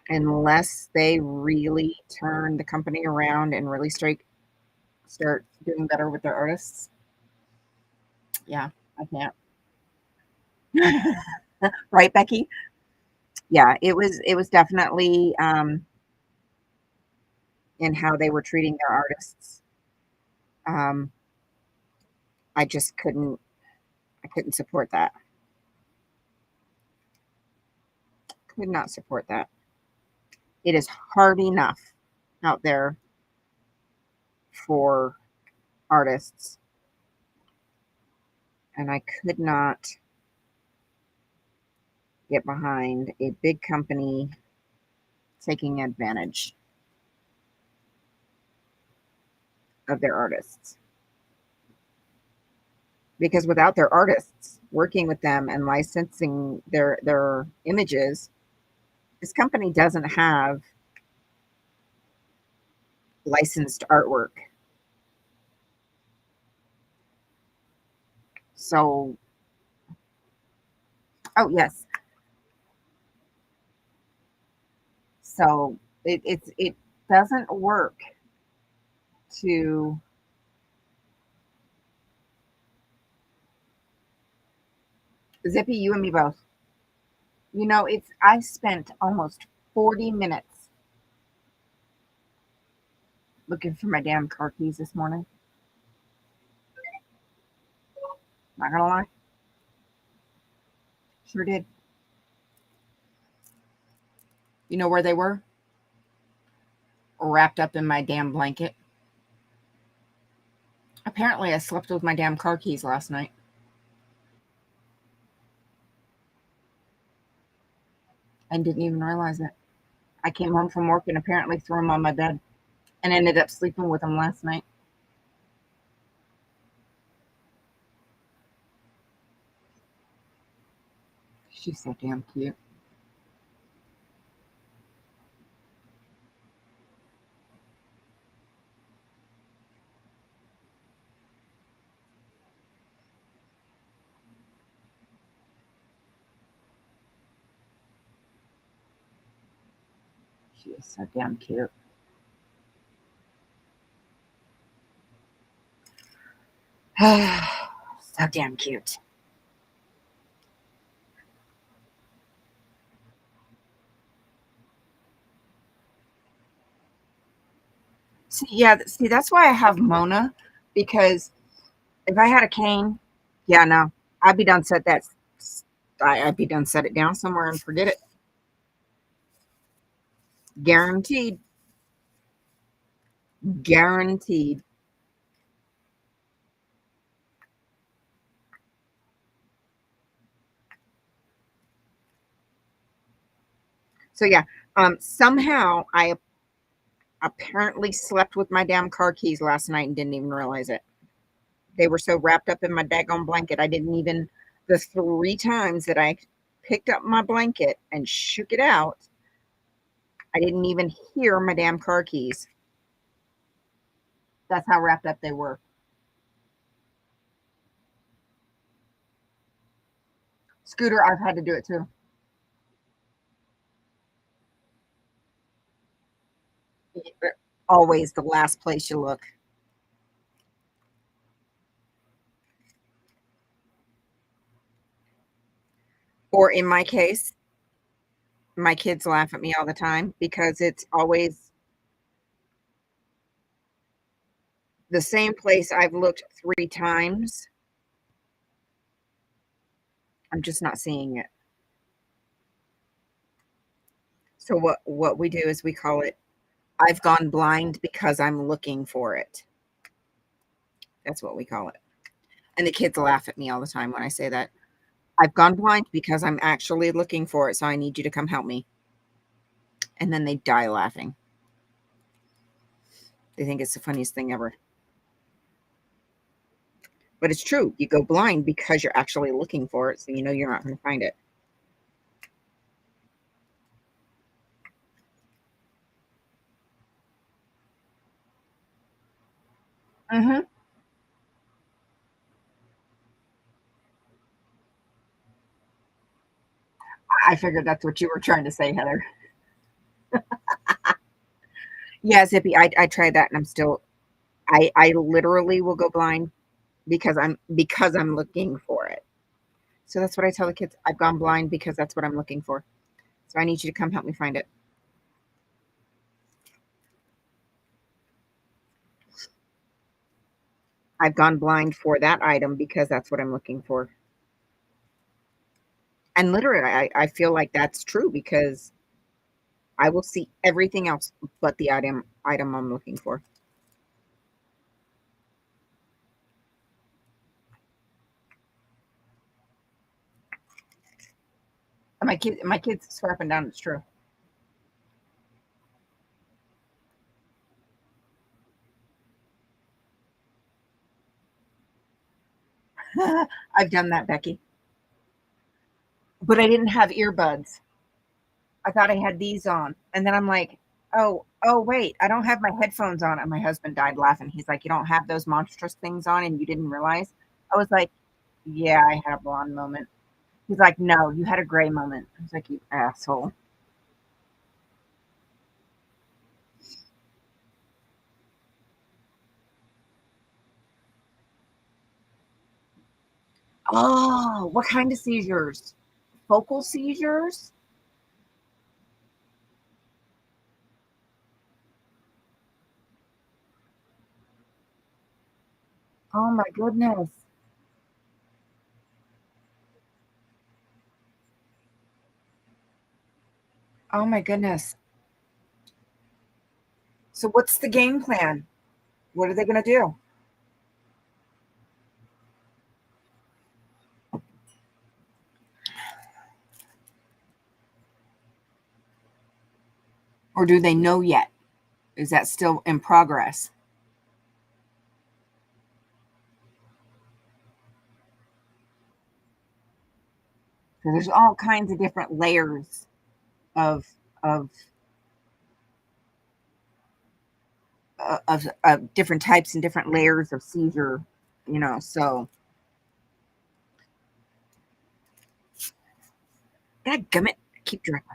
unless they really turn the company around and really start doing better with their artists. Yeah, I can't. Right, Becky? Yeah, it was definitely in how they were treating their artists. Um, I just I couldn't support that. Could not support that. It is hard enough out there for artists, and I could not get behind a big company taking advantage of their artists. Because without their artists working with them and licensing their images, this company doesn't have licensed artwork. So, oh yes, so it doesn't work to Zippy, you and me both. It's I spent almost 40 minutes looking for my damn car keys this morning. Not gonna lie, sure did. You know where they were? Wrapped up in my damn blanket. Apparently, I slept with my damn car keys last night and didn't even realize it. I came home from work and apparently threw them on my bed and ended up sleeping with them last night. She's so damn cute. She is so damn cute. So damn cute. See, yeah, see, that's why I have Mona, because if I had a cane, yeah, no, I'd be done set that I'd be done set it down somewhere and forget it. Guaranteed. Guaranteed. So yeah, somehow I apparently slept with my damn car keys last night and didn't even realize it. They were so wrapped up in my daggone blanket, I didn't even the 3 times that I picked up my blanket and shook it out, I didn't even hear my damn car keys. That's how wrapped up they were. Scooter, I've had to do it too. Always the last place you look. Or in my case, my kids laugh at me all the time because it's always the same place I've looked 3 times. I'm just not seeing it. So what we do is we call it, "I've gone blind because I'm looking for it." That's what we call it. And the kids laugh at me all the time when I say that. "I've gone blind because I'm actually looking for it, so I need you to come help me." And then they die laughing. They think it's the funniest thing ever. But it's true. You go blind because you're actually looking for it, so you know you're not gonna find it. Mhm. I figured that's what you were trying to say, Heather. Yeah, Zippy, I tried that and I'm still I literally will go blind because I'm looking for it. So that's what I tell the kids, "I've gone blind because that's what I'm looking for. So I need you to come help me find it." "I've gone blind for that item because that's what I'm looking for." And literally, I feel like that's true because I will see everything else but the item I'm looking for. And my kids swear up and down it's true. I've done that, Becky. But I didn't have earbuds. I thought I had these on. And then I'm like, oh, wait, I don't have my headphones on. And my husband died laughing. He's like, "You don't have those monstrous things on and you didn't realize?" I was like, "Yeah, I had a blonde moment." He's like, "No, you had a gray moment." I was like, "You asshole." Oh, what kind of seizures? Focal seizures? Oh my goodness. Oh my goodness. So what's the game plan? What are they gonna do? Or do they know yet? Is that still in progress? So there's all kinds of different layers of of of different types and different layers of seizure, so dadgummit, keep drinking.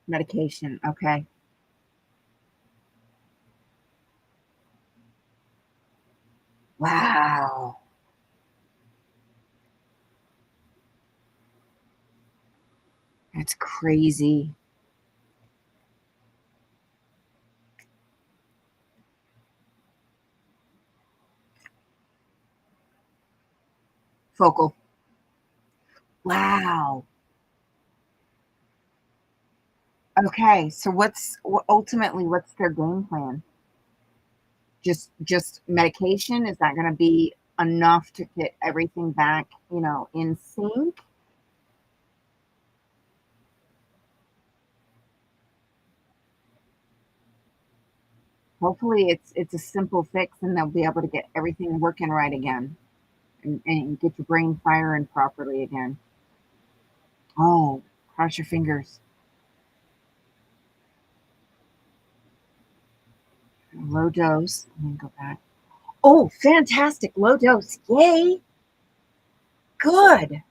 Medication, okay. Wow, that's crazy. Focal. Wow. Okay, so ultimately, what's their game plan? Just medication? Is that gonna be enough to get everything back, in sync? Hopefully, it's a simple fix, and they'll be able to get everything working right again, and get your brain firing properly again. Oh, cross your fingers. Low dose. Let me go back. Oh, fantastic. Low dose. Yay. Good.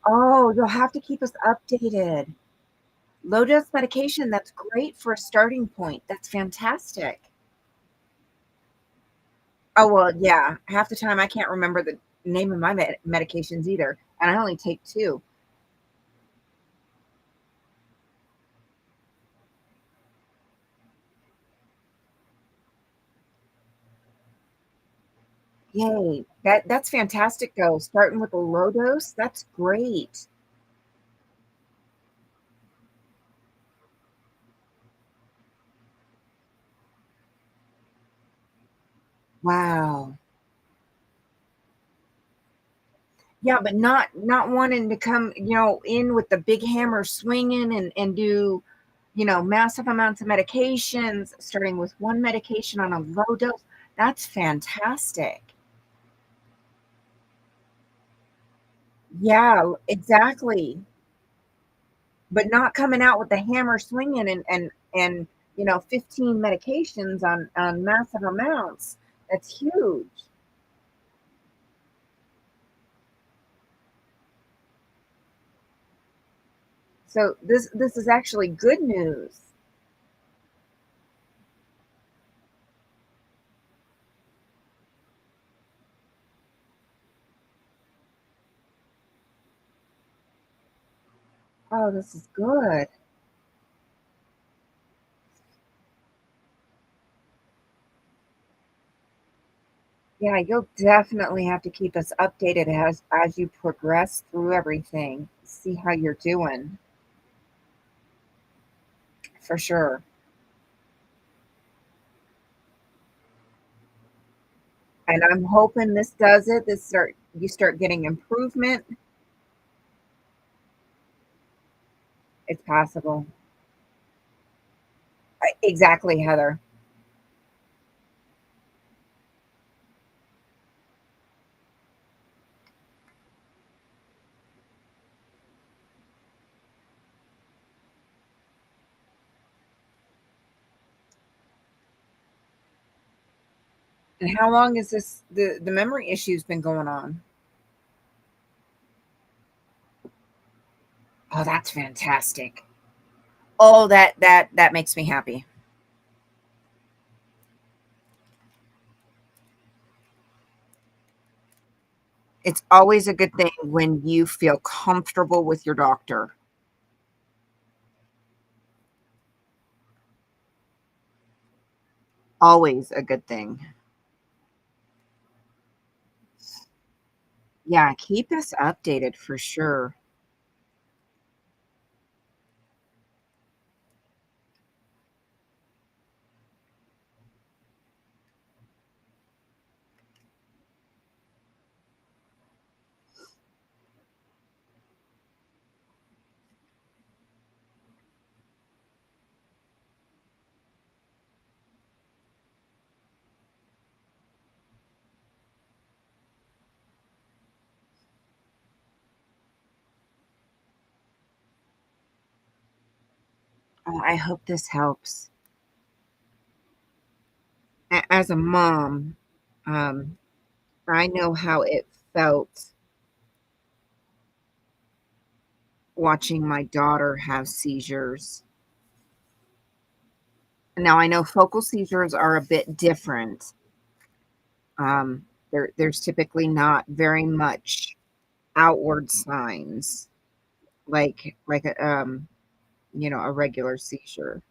Oh, you'll have to keep us updated. Low dose medication, that's great for a starting point. That's fantastic. Oh, well, yeah. Half the time I can't remember the name of my medications either, and I only take 2. Yay. That's fantastic though. Starting with a low dose, that's great. Wow. Yeah, but not wanting to come, in with the big hammer swinging and do, massive amounts of medications, starting with 1 medication on a low dose. That's fantastic. Yeah, exactly. But not coming out with the hammer swinging and 15 medications on massive amounts. That's huge. So this is actually good news. Oh, this is good. Yeah, you'll definitely have to keep us updated as you progress through everything. See how you're doing, for sure. And I'm hoping this does it. This start you start getting improvement. It's possible. Exactly, Heather. And how long is the memory issue's been going on? Oh, that's fantastic. Oh, that makes me happy. It's always a good thing when you feel comfortable with your doctor. Always a good thing. Yeah, keep us updated for sure. Oh, I hope this helps. As a mom, um, I know how it felt watching my daughter have seizures. Now, I know focal seizures are a bit different. There's typically not very much outward signs like a regular seizure.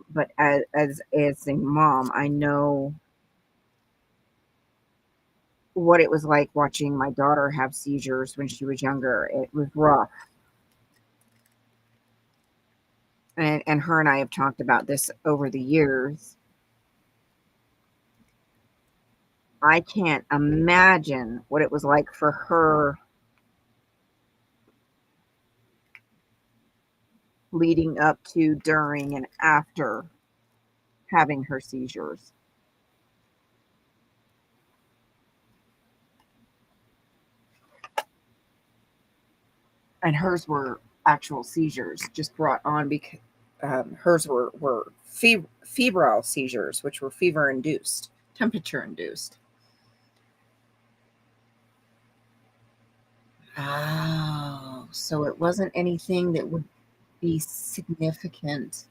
But as a mom, I know what it was like watching my daughter have seizures when she was younger. It was rough. And her and I have talked about this over the years. I can't imagine what it was like for her leading up to, during, and after having her seizures. And hers were actual seizures just brought on because hers were febrile seizures, which were fever induced, temperature induced. Oh, so it wasn't anything that would be significant.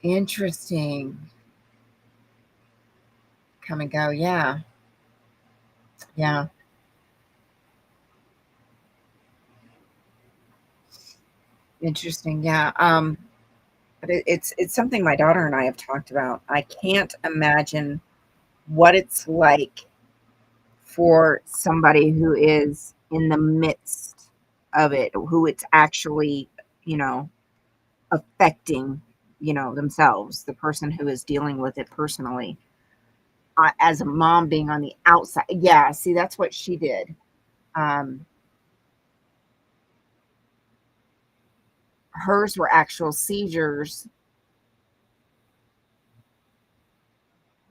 Interesting. Come and go. Yeah. Yeah. Interesting. Yeah. But it's something my daughter and I have talked about. I can't imagine what it's like for somebody who is in the midst of it, who it's actually, you know, affecting, themselves, the person who is dealing with it personally. As a mom being on the outside, yeah, see, that's what she did. Um, Hers were actual seizures,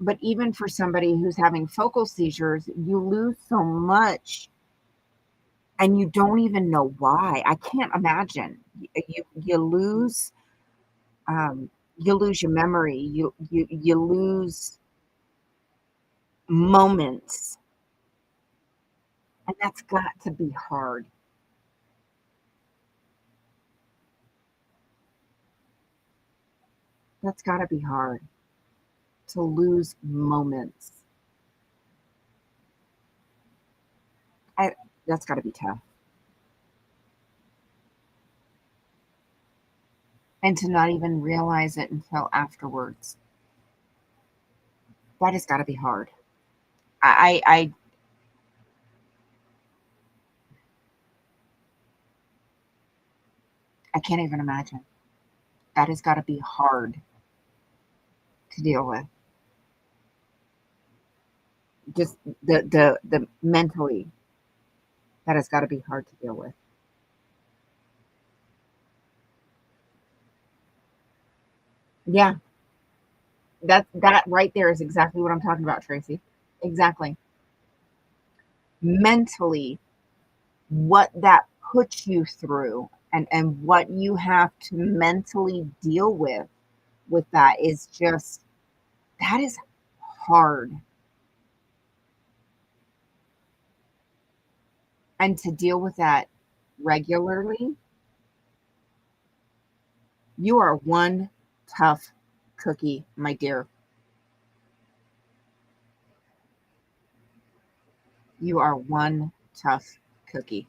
but even for somebody who's having focal seizures, you lose so much and you don't even know why. I can't imagine. You lose you lose your memory. You lose moments, and that's got to be hard. That's got to be hard to lose moments. I, that's got to be tough, and to not even realize it until afterwards. That has got to be hard. I I can't even imagine. That has got to be hard to deal with. Just the mentally, that has got to be hard to deal with. Yeah, that right there is exactly what I'm talking about, Tracy. Exactly. Mentally, what that puts you through and what you have to mentally deal with that is just that is hard. And to deal with that regularly, you are one tough cookie, my dear. You are one tough cookie.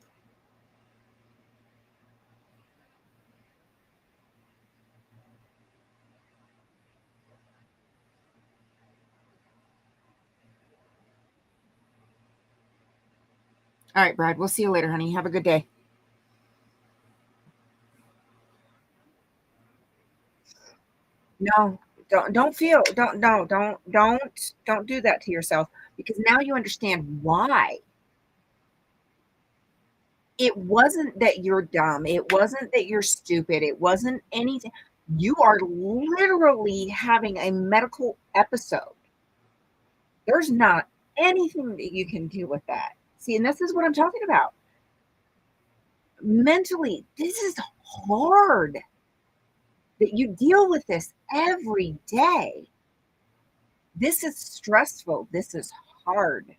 All right, Brad, we'll see you later, honey. Have a good day. No, don't feel don't no, don't do that to yourself because now you understand why. It wasn't that you're dumb. It wasn't that you're stupid. It wasn't anything. You are literally having a medical episode. There's not anything that you can do with that. See, and this is what I'm talking about. Mentally, this is hard that you deal with this every day. This is stressful. This is hard.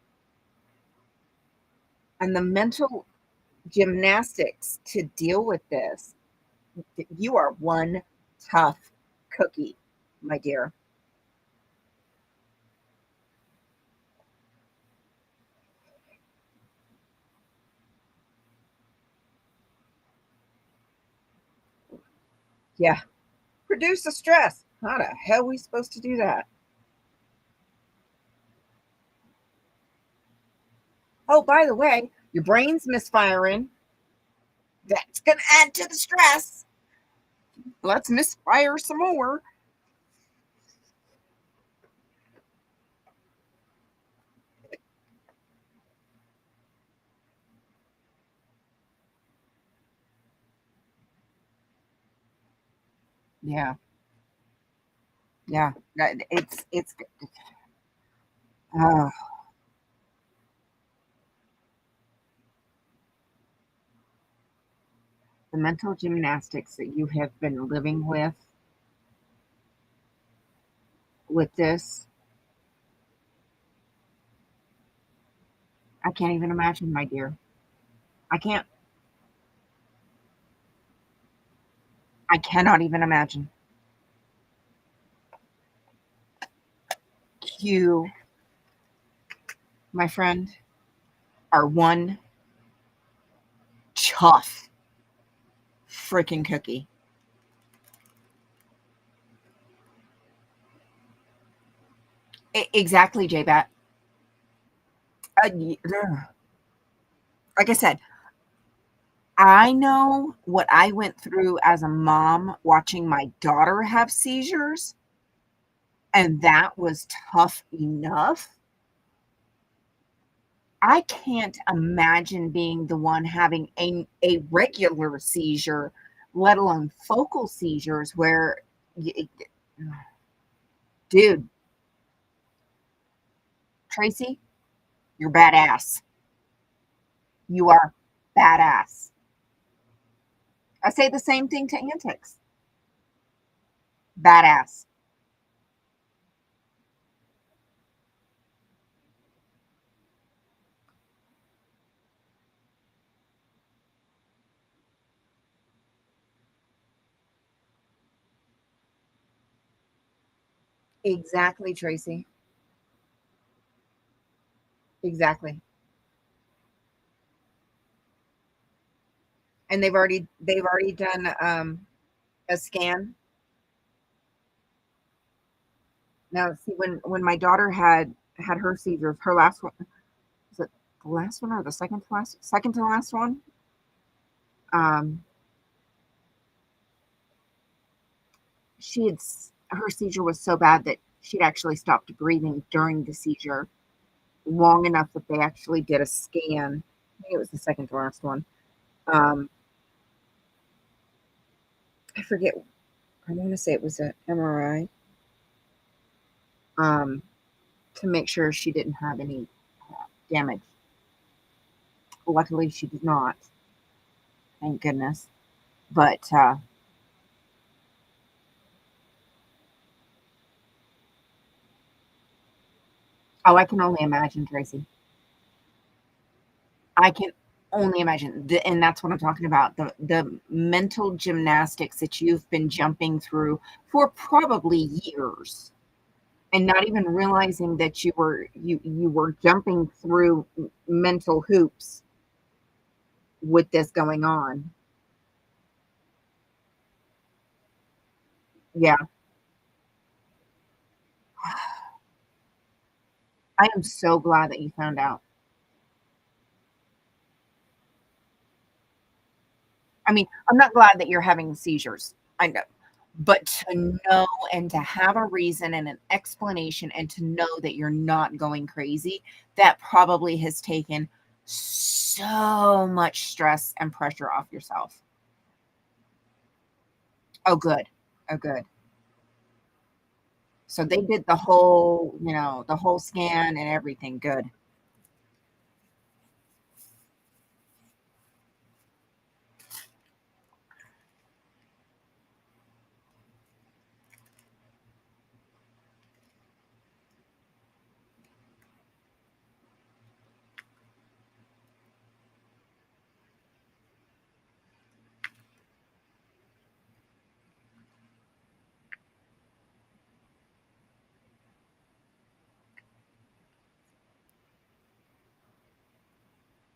And the mental gymnastics to deal with this, you are one tough cookie, my dear. Yeah. Produce the stress. How the hell are we supposed to do that? Oh, by the way, your brain's misfiring. That's going to add to the stress. Let's misfire some more. Yeah. Yeah. It's uh, the mental gymnastics that you have been living with this. I can't even imagine, my dear. I can't. I cannot even imagine. You, my friend, are one tough freaking cookie. Exactly, J-Bat. Like I said, I know what I went through as a mom watching my daughter have seizures, and that was tough enough. I can't imagine being the one having a regular seizure, let alone focal seizures where y dude, Tracy, you're badass. You are badass. I say the same thing to antics. Badass. Exactly, Tracy. Exactly. And they've already done, a scan. Now, see, when my daughter had her seizures, her last one was it the last one or the second to last one? Um, her seizure was so bad that she'd actually stopped breathing during the seizure long enough that they actually did a scan. I think it was the second to last one. Um, I forget. I want to say it was an MRI, um, to make sure she didn't have any damage. Luckily, she did not. Thank goodness. But oh, I can only imagine, Tracy. I can only imagine, and that's what I'm talking about, the mental gymnastics that you've been jumping through for probably years, and not even realizing that you were jumping through mental hoops with this going on. Yeah, I am so glad that you found out. I mean, I'm not glad that you're having seizures. I know. But to know and to have a reason and an explanation and to know that you're not going crazy, that probably has taken so much stress and pressure off yourself. Oh, good. Oh, good. So they did the whole, the whole scan and everything. Good.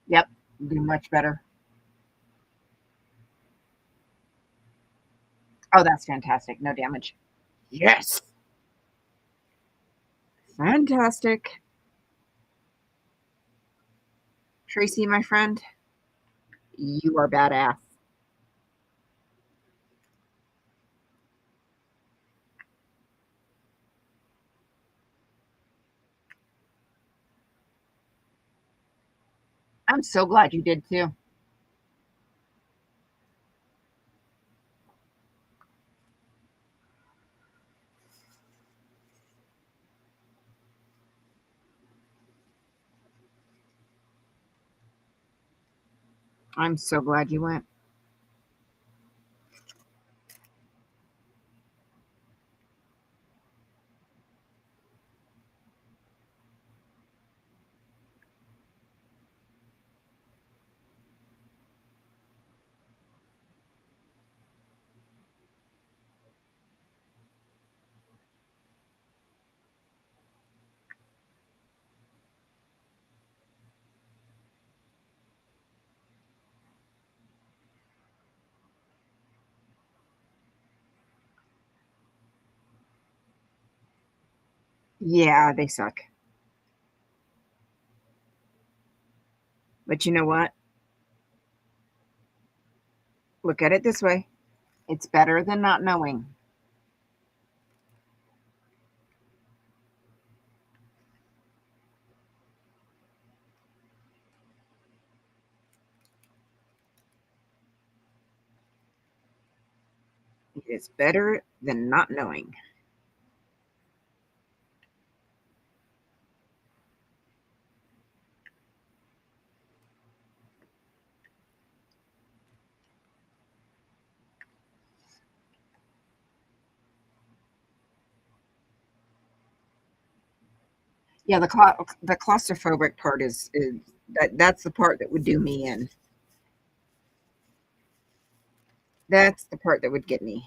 Yep. Do much better. Oh, that's fantastic. No damage. Yes. Fantastic. Tracy, my friend, you are badass. I'm so glad you did too. I'm so glad you went. Yeah, they suck. But you know what? Look at it this way. It's better than not knowing. It is better than not knowing. Yeah, the claustrophobic part is that's the part that would do me in. That's the part that would get me.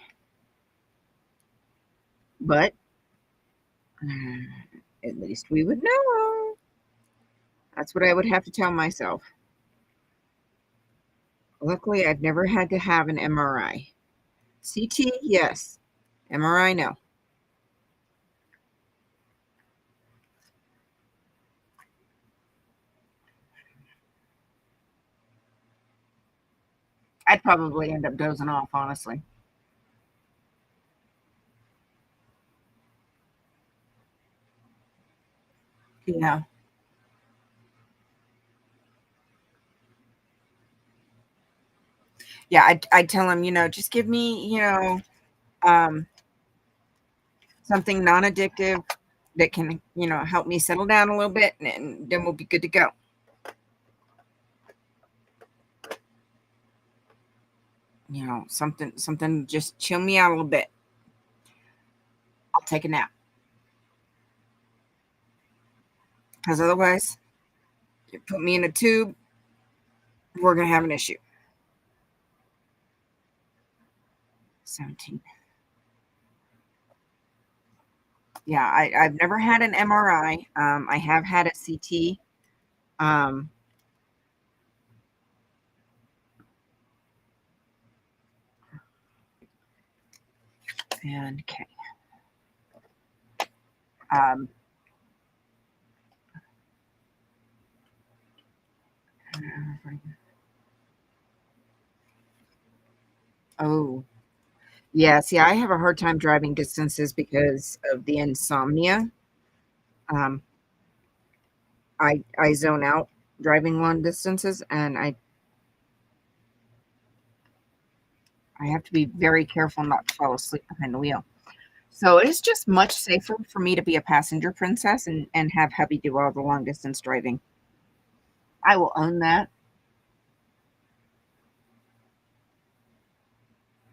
But at least we would know. That's what I would have to tell myself. Luckily, I've never had to have an MRI. CT, yes. MRI, no. I'd probably end up dozing off, honestly. Yeah. Yeah, I'd tell him, just give me, um, something non-addictive that can, help me settle down a little bit, and then we'll be good to go. Something just chill me out a little bit. I'll take a nap. Because otherwise, you put me in a tube, we're gonna have an issue. 17. Yeah, I've never had an MRI. I have had a CT. Um, and okay. Um, oh, yeah. See, I have a hard time driving distances because of the insomnia. Um, I zone out driving long distances, and I have to be very careful not to fall asleep behind the wheel. So it is just much safer for me to be a passenger princess and have hubby do all the long distance driving. I will own that.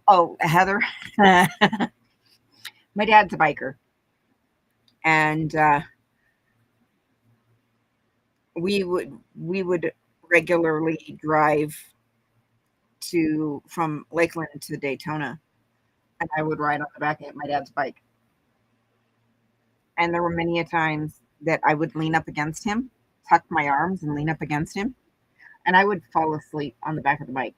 Oh, Heather, my dad's a biker, and we would regularly drive to from Lakeland to Daytona, and I would ride on the back of my dad's bike. And there were many a times that I would lean up against him, tuck my arms and lean up against him, and I would fall asleep on the back of the bike.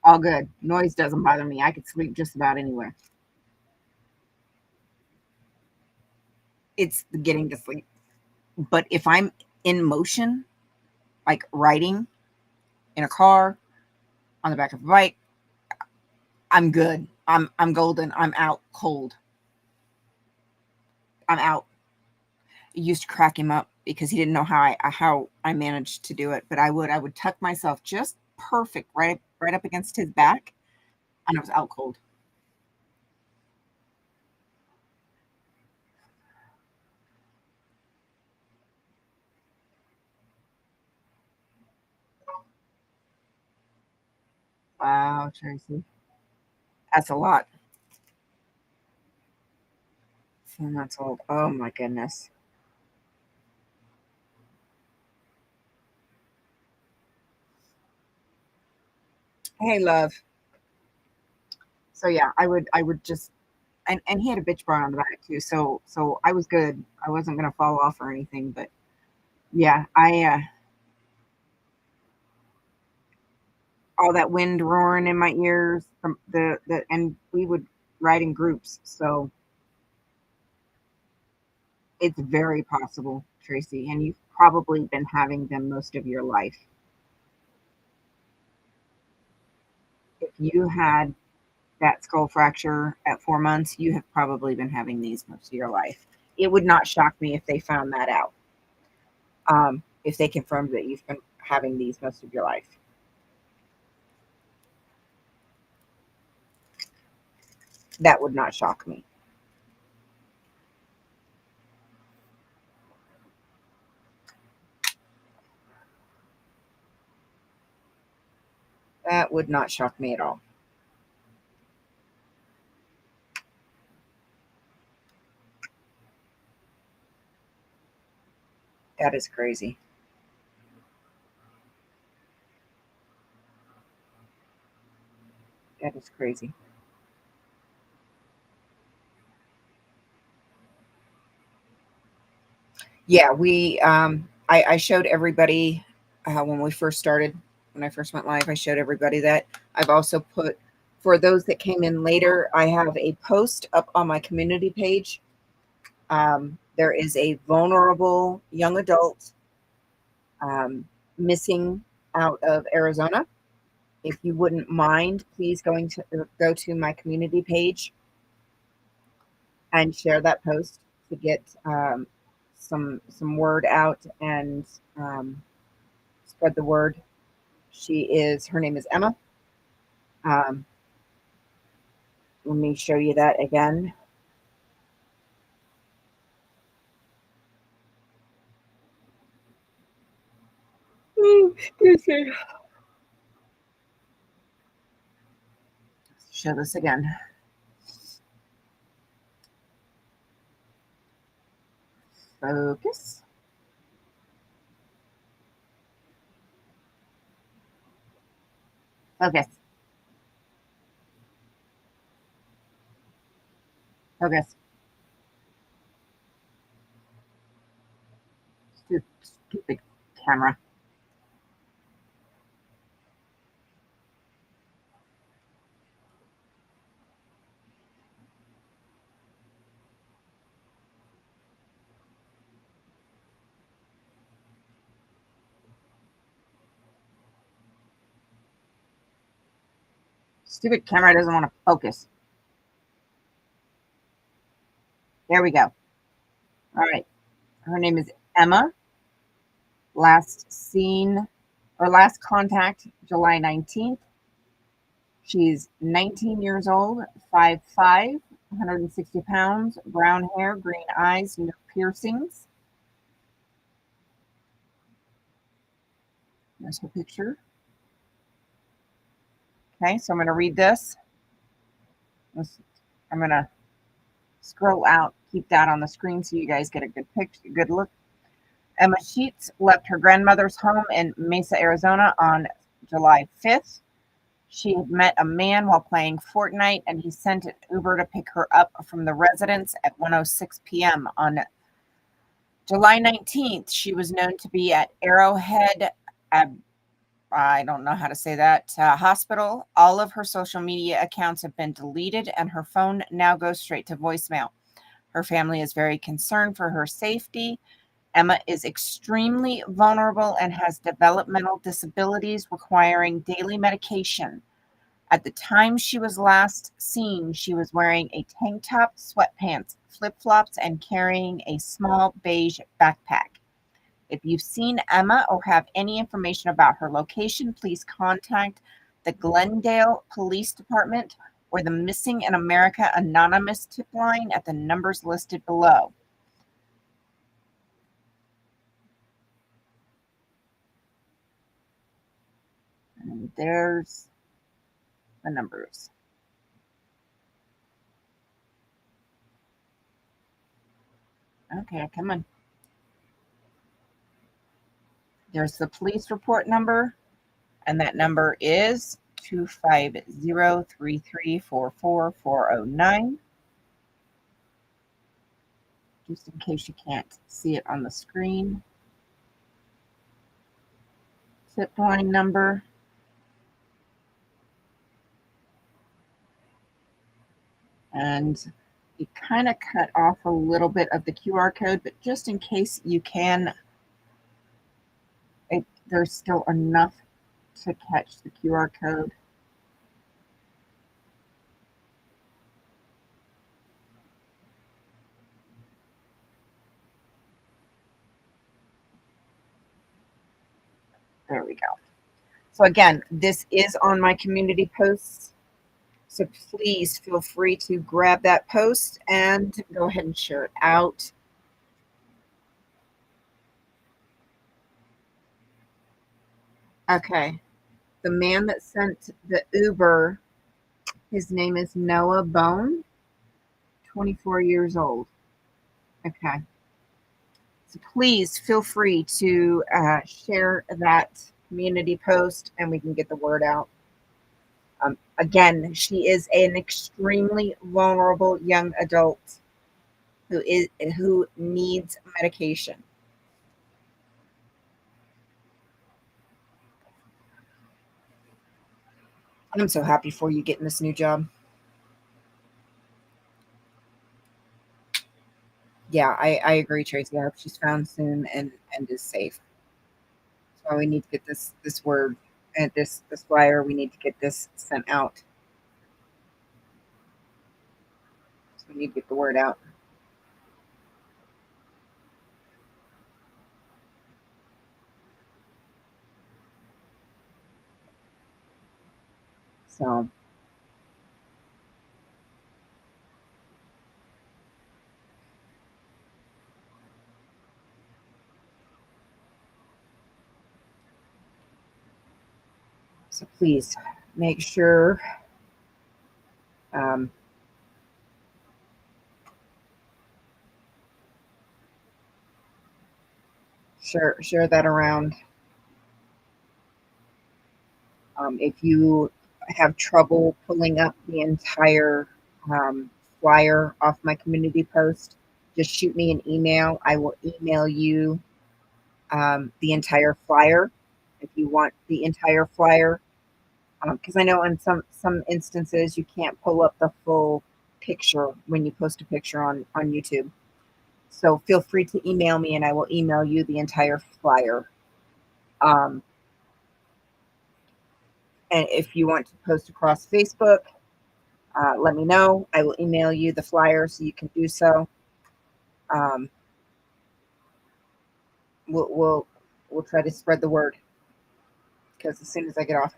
All good. Noise doesn't bother me. I could sleep just about anywhere. It's the getting to sleep. But if I'm in motion, like riding in a car, on the back of a bike, I'm good. I'm golden. I'm out cold. I'm out. It used to crack him up because he didn't know how I managed to do it. But I would tuck myself just perfect right up against his back, and I was out cold. Wow, Tracy, that's a lot. 4 months old. Oh my goodness. Hey, love. So yeah, I would just and he had a bitch bar on the back too. So I was good. I wasn't gonna fall off or anything. But yeah, I all that wind roaring in my ears from the and we would ride in groups. So it's very possible, Tracy, and you've probably been having them most of your life. If you had that skull fracture at 4 months, you have probably been having these most of your life. It would not shock me if they found that out. If they confirmed that you've been having these most of your life, that would not shock me. That would not shock me at all. That is crazy. That is crazy. Yeah, I showed everybody when we first started, when I first went live, I showed everybody that. I've also put, for those that came in later, I have a post up on my community page. There is a vulnerable young adult um, missing out of Arizona. If you wouldn't mind, please go to my community page and share that post to get some word out and um, spread the word. Her name is Emma. Um, Let me show you that again. Show this again. Focus. Focus. Focus. Stupid camera. Stupid camera doesn't want to focus. There we go. All right. Her name is Emma. Last seen or last contact July 19th. She's 19 years old, 5'5", 160 pounds, brown hair, green eyes, no piercings. There's her picture. Okay, so I'm going to read this. I'm going to scroll out, keep that on the screen so you guys get a good picture, good look. Emma Sheets left her grandmother's home in Mesa, Arizona on July 5th. She had met a man while playing Fortnite, and he sent an Uber to pick her up from the residence at 1:06 p.m. On July 19th, she was known to be at Arrowhead, I don't know how to say that, hospital. All of her social media accounts have been deleted, and her phone now goes straight to voicemail. Her family is very concerned for her safety. Emma is extremely vulnerable and has developmental disabilities requiring daily medication. At the time she was last seen, she was wearing a tank top, sweatpants, flip-flops, and carrying a small beige backpack. If you've seen Emma or have any information about her location, please contact the Glendale Police Department or the Missing in America Anonymous tip line at the numbers listed below. And there's the numbers. Okay, come on. There's the police report number, and that number is 250-3344409. Just in case you can't see it on the screen. Tip line number. And you kind of cut off a little bit of the QR code, but just in case you can, there's still enough to catch the QR code. There we go. So again, this is on my community posts. So please feel free to grab that post and go ahead and share it out. Okay. The man that sent the Uber, his name is Noah Bone, 24 years old. Okay. So please feel free to share that community post and we can get the word out. Again, she is an extremely vulnerable young adult who needs medication. I'm so happy for you getting this new job. Yeah, I agree, Tracy. I hope she's found soon and is safe. So we need to get this word and this flyer. We need to get this sent out. So we need to get the word out. So please make sure um, share that around. If you have trouble pulling up the entire flyer off my community post, just shoot me an email. I will email you the entire flyer if you want the entire flyer. Because I know in some instances you can't pull up the full picture when you post a picture on YouTube. So feel free to email me and I will email you the entire flyer. Um, and if you want to post across Facebook, let me know. I will email you the flyer so you can do so. Um, we'll try to spread the word because as soon as I get off,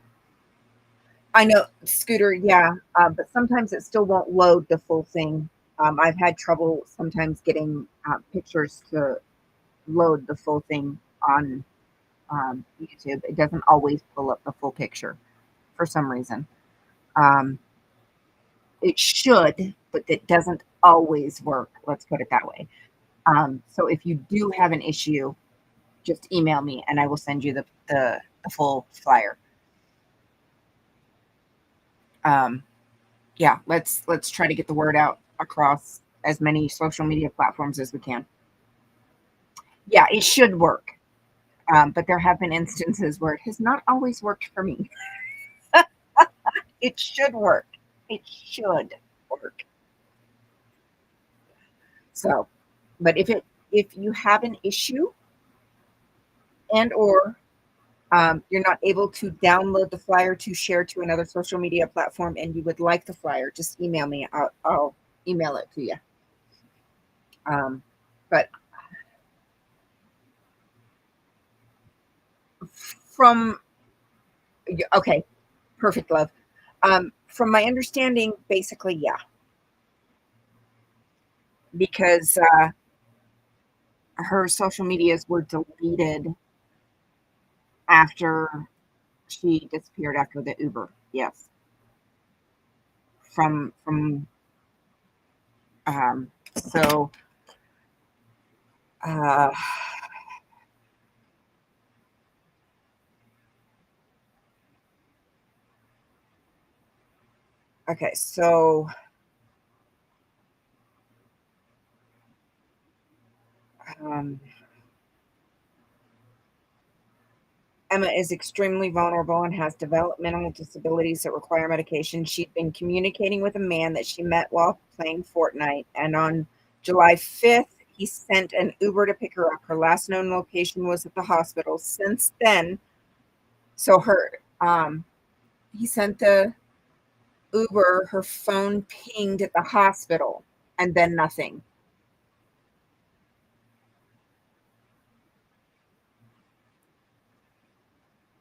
I know, Scooter, yeah, but sometimes it still won't load the full thing. I've had trouble sometimes getting, pictures to load the full thing on, YouTube. It doesn't always pull up the full picture for some reason. Um, it should, but it doesn't always work, let's put it that way. So if you do have an issue, just email me and I will send you the full flyer. Um, yeah, let's try to get the word out across as many social media platforms as we can. Yeah, it should work. But there have been instances where it has not always worked for me. It should work. It should work. So, but if you have an issue and or you're not able to download the flyer to share to another social media platform and you would like the flyer, just email me. I'll email it to you. Um, but from okay, perfect, love. From my understanding, basically, yeah, because her social medias were deleted after she disappeared after the Uber. Yes, from so uh, okay, so um, Emma is extremely vulnerable and has developmental disabilities that require medication. She'd been communicating with a man that she met while playing Fortnite, and on July 5th, he sent an Uber to pick her up. Her last known location was at the hospital. Since then, so he sent the Uber, her phone pinged at the hospital, and then nothing.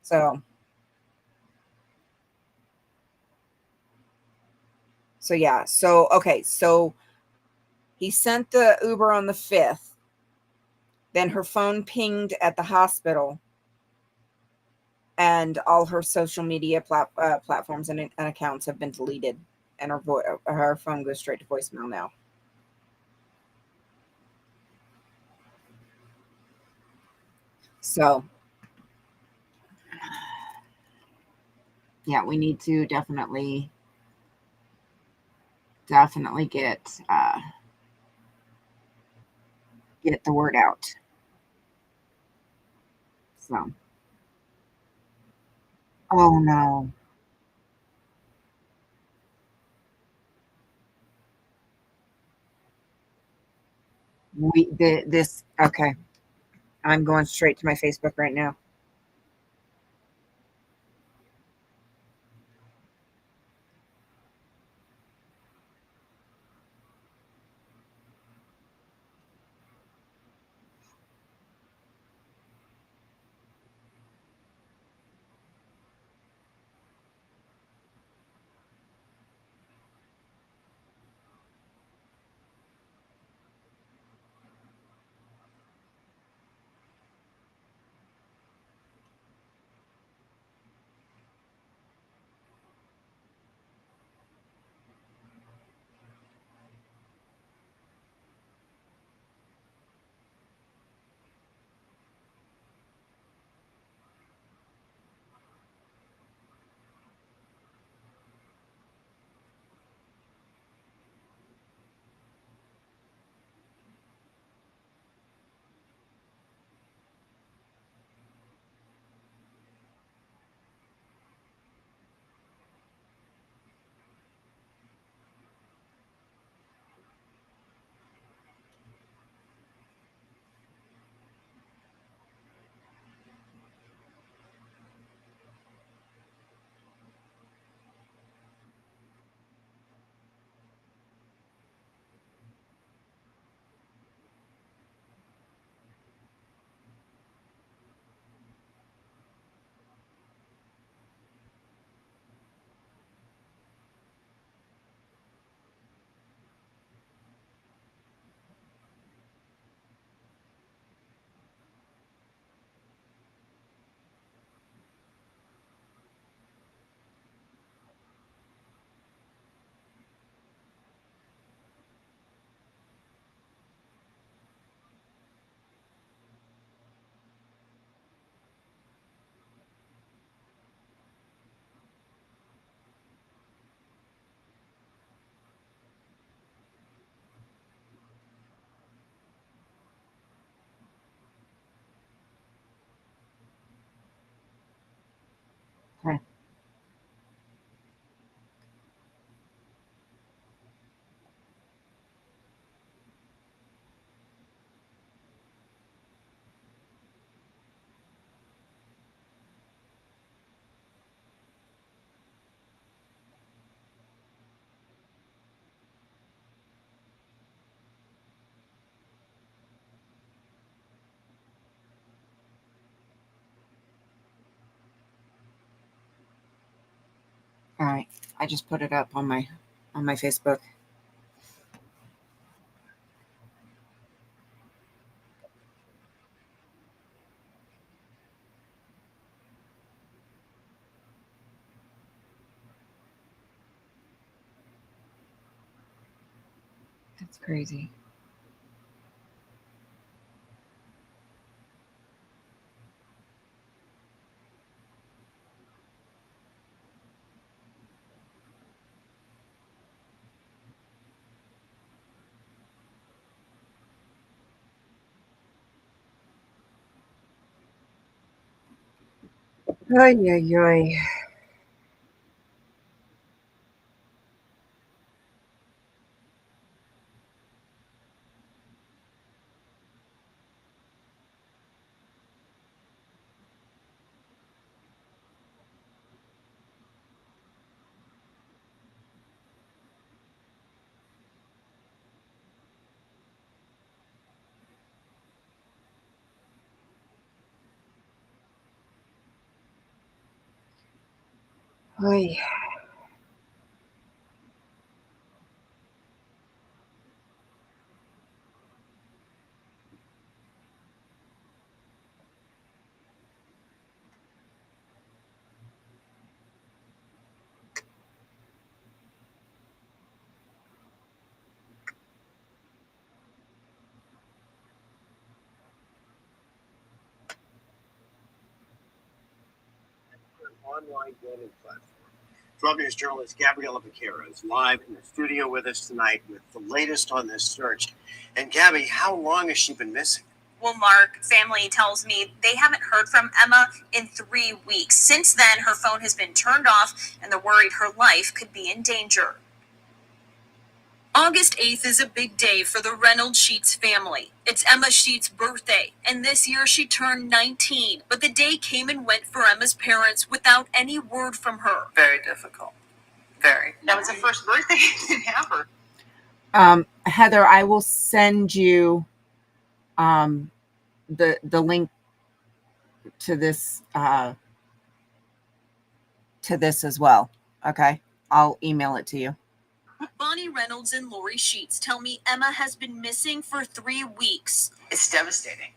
So, so yeah. So, okay. So he sent the Uber on the 5th. Then her phone pinged at the hospital, and all her social media platforms and accounts have been deleted, and her phone goes straight to voicemail now. So, yeah, we need to definitely get the word out. So, oh no, this okay. I'm going straight to my Facebook right now. All right. I just put it up on my Facebook. That's crazy. Ay, ay, ay. Ay. Online gaming platform. 12 News journalist Gabriella Vaquero is live in the studio with us tonight with the latest on this search. And Gabby, how long has she been missing? Well, Mark, family tells me they haven't heard from Emma in 3 weeks. Since then, her phone has been turned off, and they're worried her life could be in danger. August 8th is a big day for the Reynolds Sheets family. It's Emma Sheets' birthday, and this year she turned 19. But the day came and went for Emma's parents without any word from her. Very difficult. Very. That was the first birthday you didn't have her. Heather, I will send you the link to this as well. Okay, I'll email it to you. Bonnie Reynolds and Lori Sheets tell me Emma has been missing for 3 weeks. It's devastating.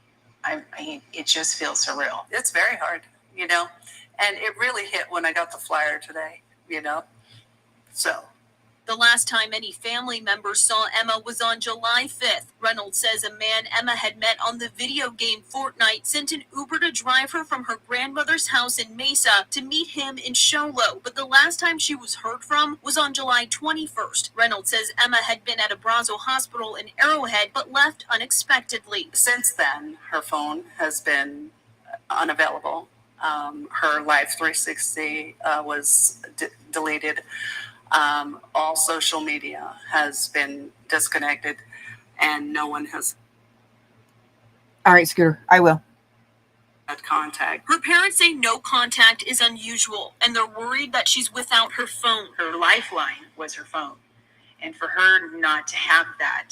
I mean, it just feels surreal. It's very hard, you know, and it really hit when I got the flyer today, you know. So the last time any family members saw Emma was on July 5th. Reynolds says a man Emma had met on the video game Fortnite sent an Uber to drive her from her grandmother's house in Mesa to meet him in Show Low. But the last time she was heard from was on July 21st. Reynolds says Emma had been at a Brazo hospital in Arrowhead but left unexpectedly. Since then, her phone has been unavailable. Her Live 360 was deleted. All social media has been disconnected, and no one has. All right, Scooter, I will. Had contact. Her parents say no contact is unusual, and they're worried that she's without her phone. Her lifeline was her phone, and for her not to have that,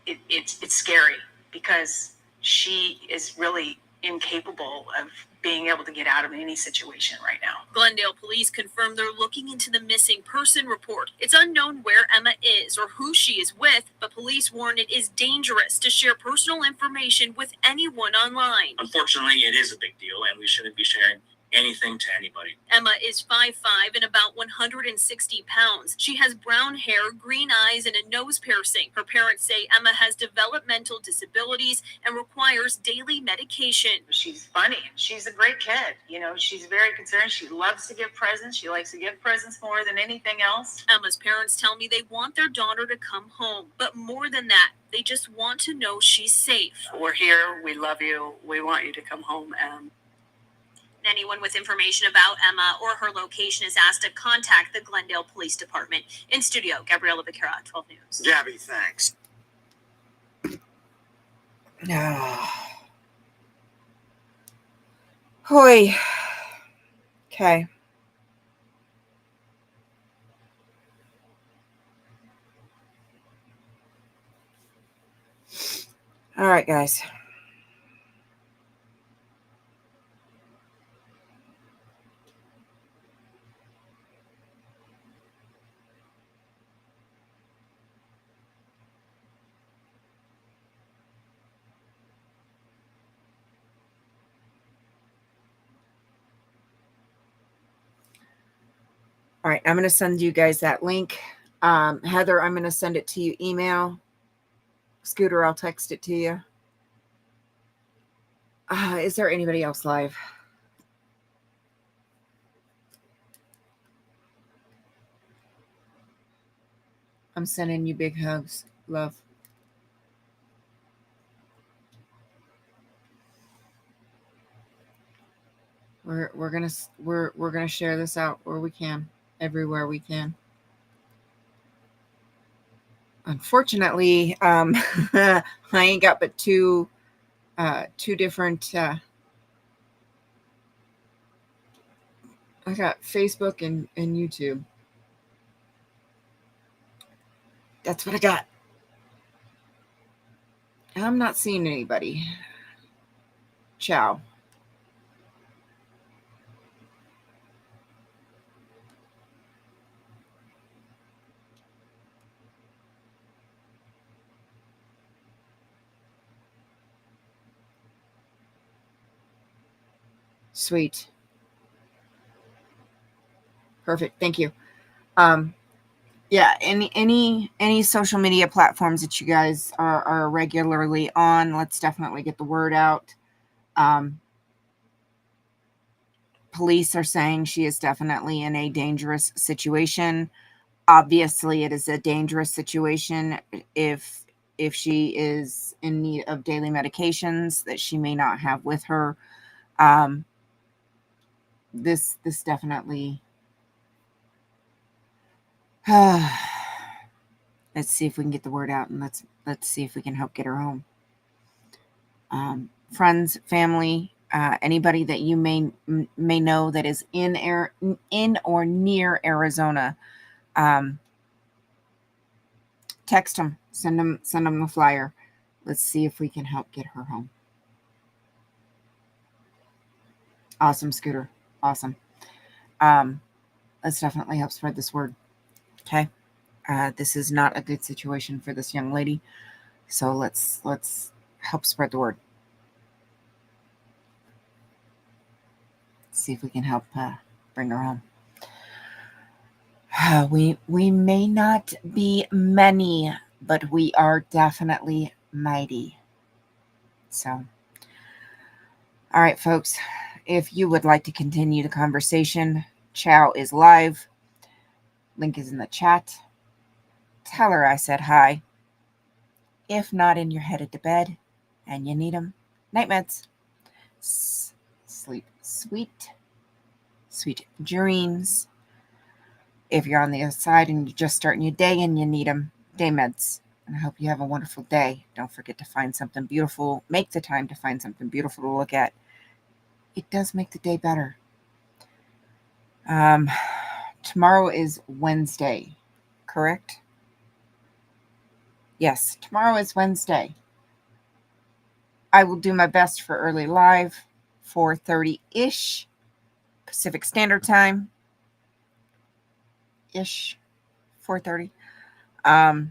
it's scary because she is really incapable of being able to get out of any situation right now. Glendale police confirm they're looking into the missing person report. It's unknown where Emma is or who she is with, but police warn it is dangerous to share personal information with anyone online. Unfortunately, it is a big deal, and we shouldn't be sharing anything to anybody. Emma is 5'5" and about 160 pounds. She has brown hair, green eyes, and a nose piercing. Her parents say Emma has developmental disabilities and requires daily medication. She's funny. She's a great kid. You know, she's very concerned. She loves to give presents. She likes to give presents more than anything else. Emma's parents tell me they want their daughter to come home, but more than that, they just want to know she's safe. We're here. We love you. We want you to come home. And anyone with information about Emma or her location is asked to contact the Glendale Police Department. In studio, Gabriella Vaquero, 12 News. Gabby, thanks. Hoy. Okay. All right, guys. All right, I'm going to send you guys that link. Heather, I'm going to send it to you email. Scooter, I'll text it to you. Is there anybody else live? I'm sending you big hugs. Love. We're gonna share this out where we can, everywhere we can. Unfortunately, I ain't got but two different. I got Facebook and YouTube. That's what I got. I'm not seeing anybody. Ciao. Sweet. Perfect. Thank you. Yeah, any social media platforms that you guys are regularly on, let's definitely get the word out. Police are saying she is definitely in a dangerous situation. Obviously, it is a dangerous situation if she is in need of daily medications that she may not have with her. This definitely. Let's see if we can get the word out, and let's see if we can help get her home. Friends, family, anybody that you may know that is in or near Arizona, text them, send them the flyer. Let's see if we can help get her home. Awesome, Scooter. Awesome. Let's definitely help spread this word. Okay. This is not a good situation for this young lady. So let's help spread the word. See if we can help bring her home. We may not be many, but we are definitely mighty. So, all right, folks, if you would like to continue the conversation, Chow is live. Link is in the chat. Tell her I said hi. If not, and you're headed to bed and you need them, night meds. Sleep sweet dreams. If you're on the other side and you're just starting your day and you need them, day meds. And I hope you have a wonderful day. Don't forget to find something beautiful. Make the time to find something beautiful to look at. It does make the day better. Tomorrow is Wednesday, correct? Yes, tomorrow is Wednesday. I will do my best for early live, 4:30-ish Pacific Standard Time. Ish, 4:30. I'll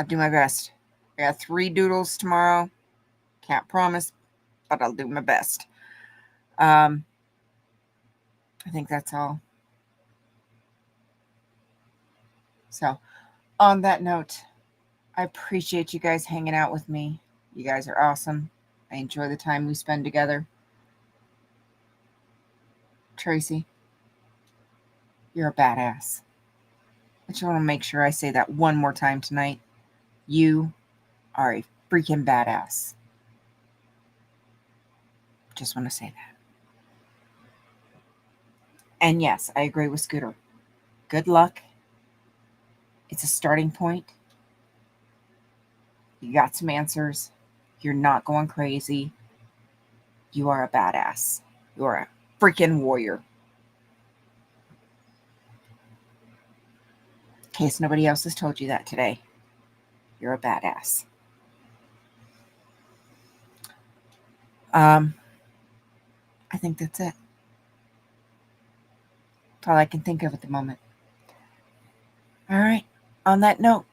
do my best. I got 3 doodles tomorrow. Can't promise, but I'll do my best. I think that's all. So, on that note, I appreciate you guys hanging out with me. You guys are awesome. I enjoy the time we spend together. Tracy, you're a badass. I just want to make sure I say that one more time tonight. You are a freaking badass. Just want to say that. And yes, I agree with Scooter. Good luck. It's a starting point. You got some answers. You're not going crazy. You are a badass. You are a freaking warrior. In case nobody else has told you that today, you're a badass. I think that's it. That's all I can think of at the moment. All right. On that note,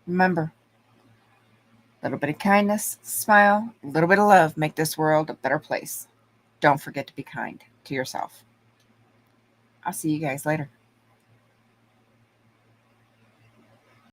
remember, a little bit of kindness, smile, a little bit of love make this world a better place. Don't forget to be kind to yourself. I'll see you guys later.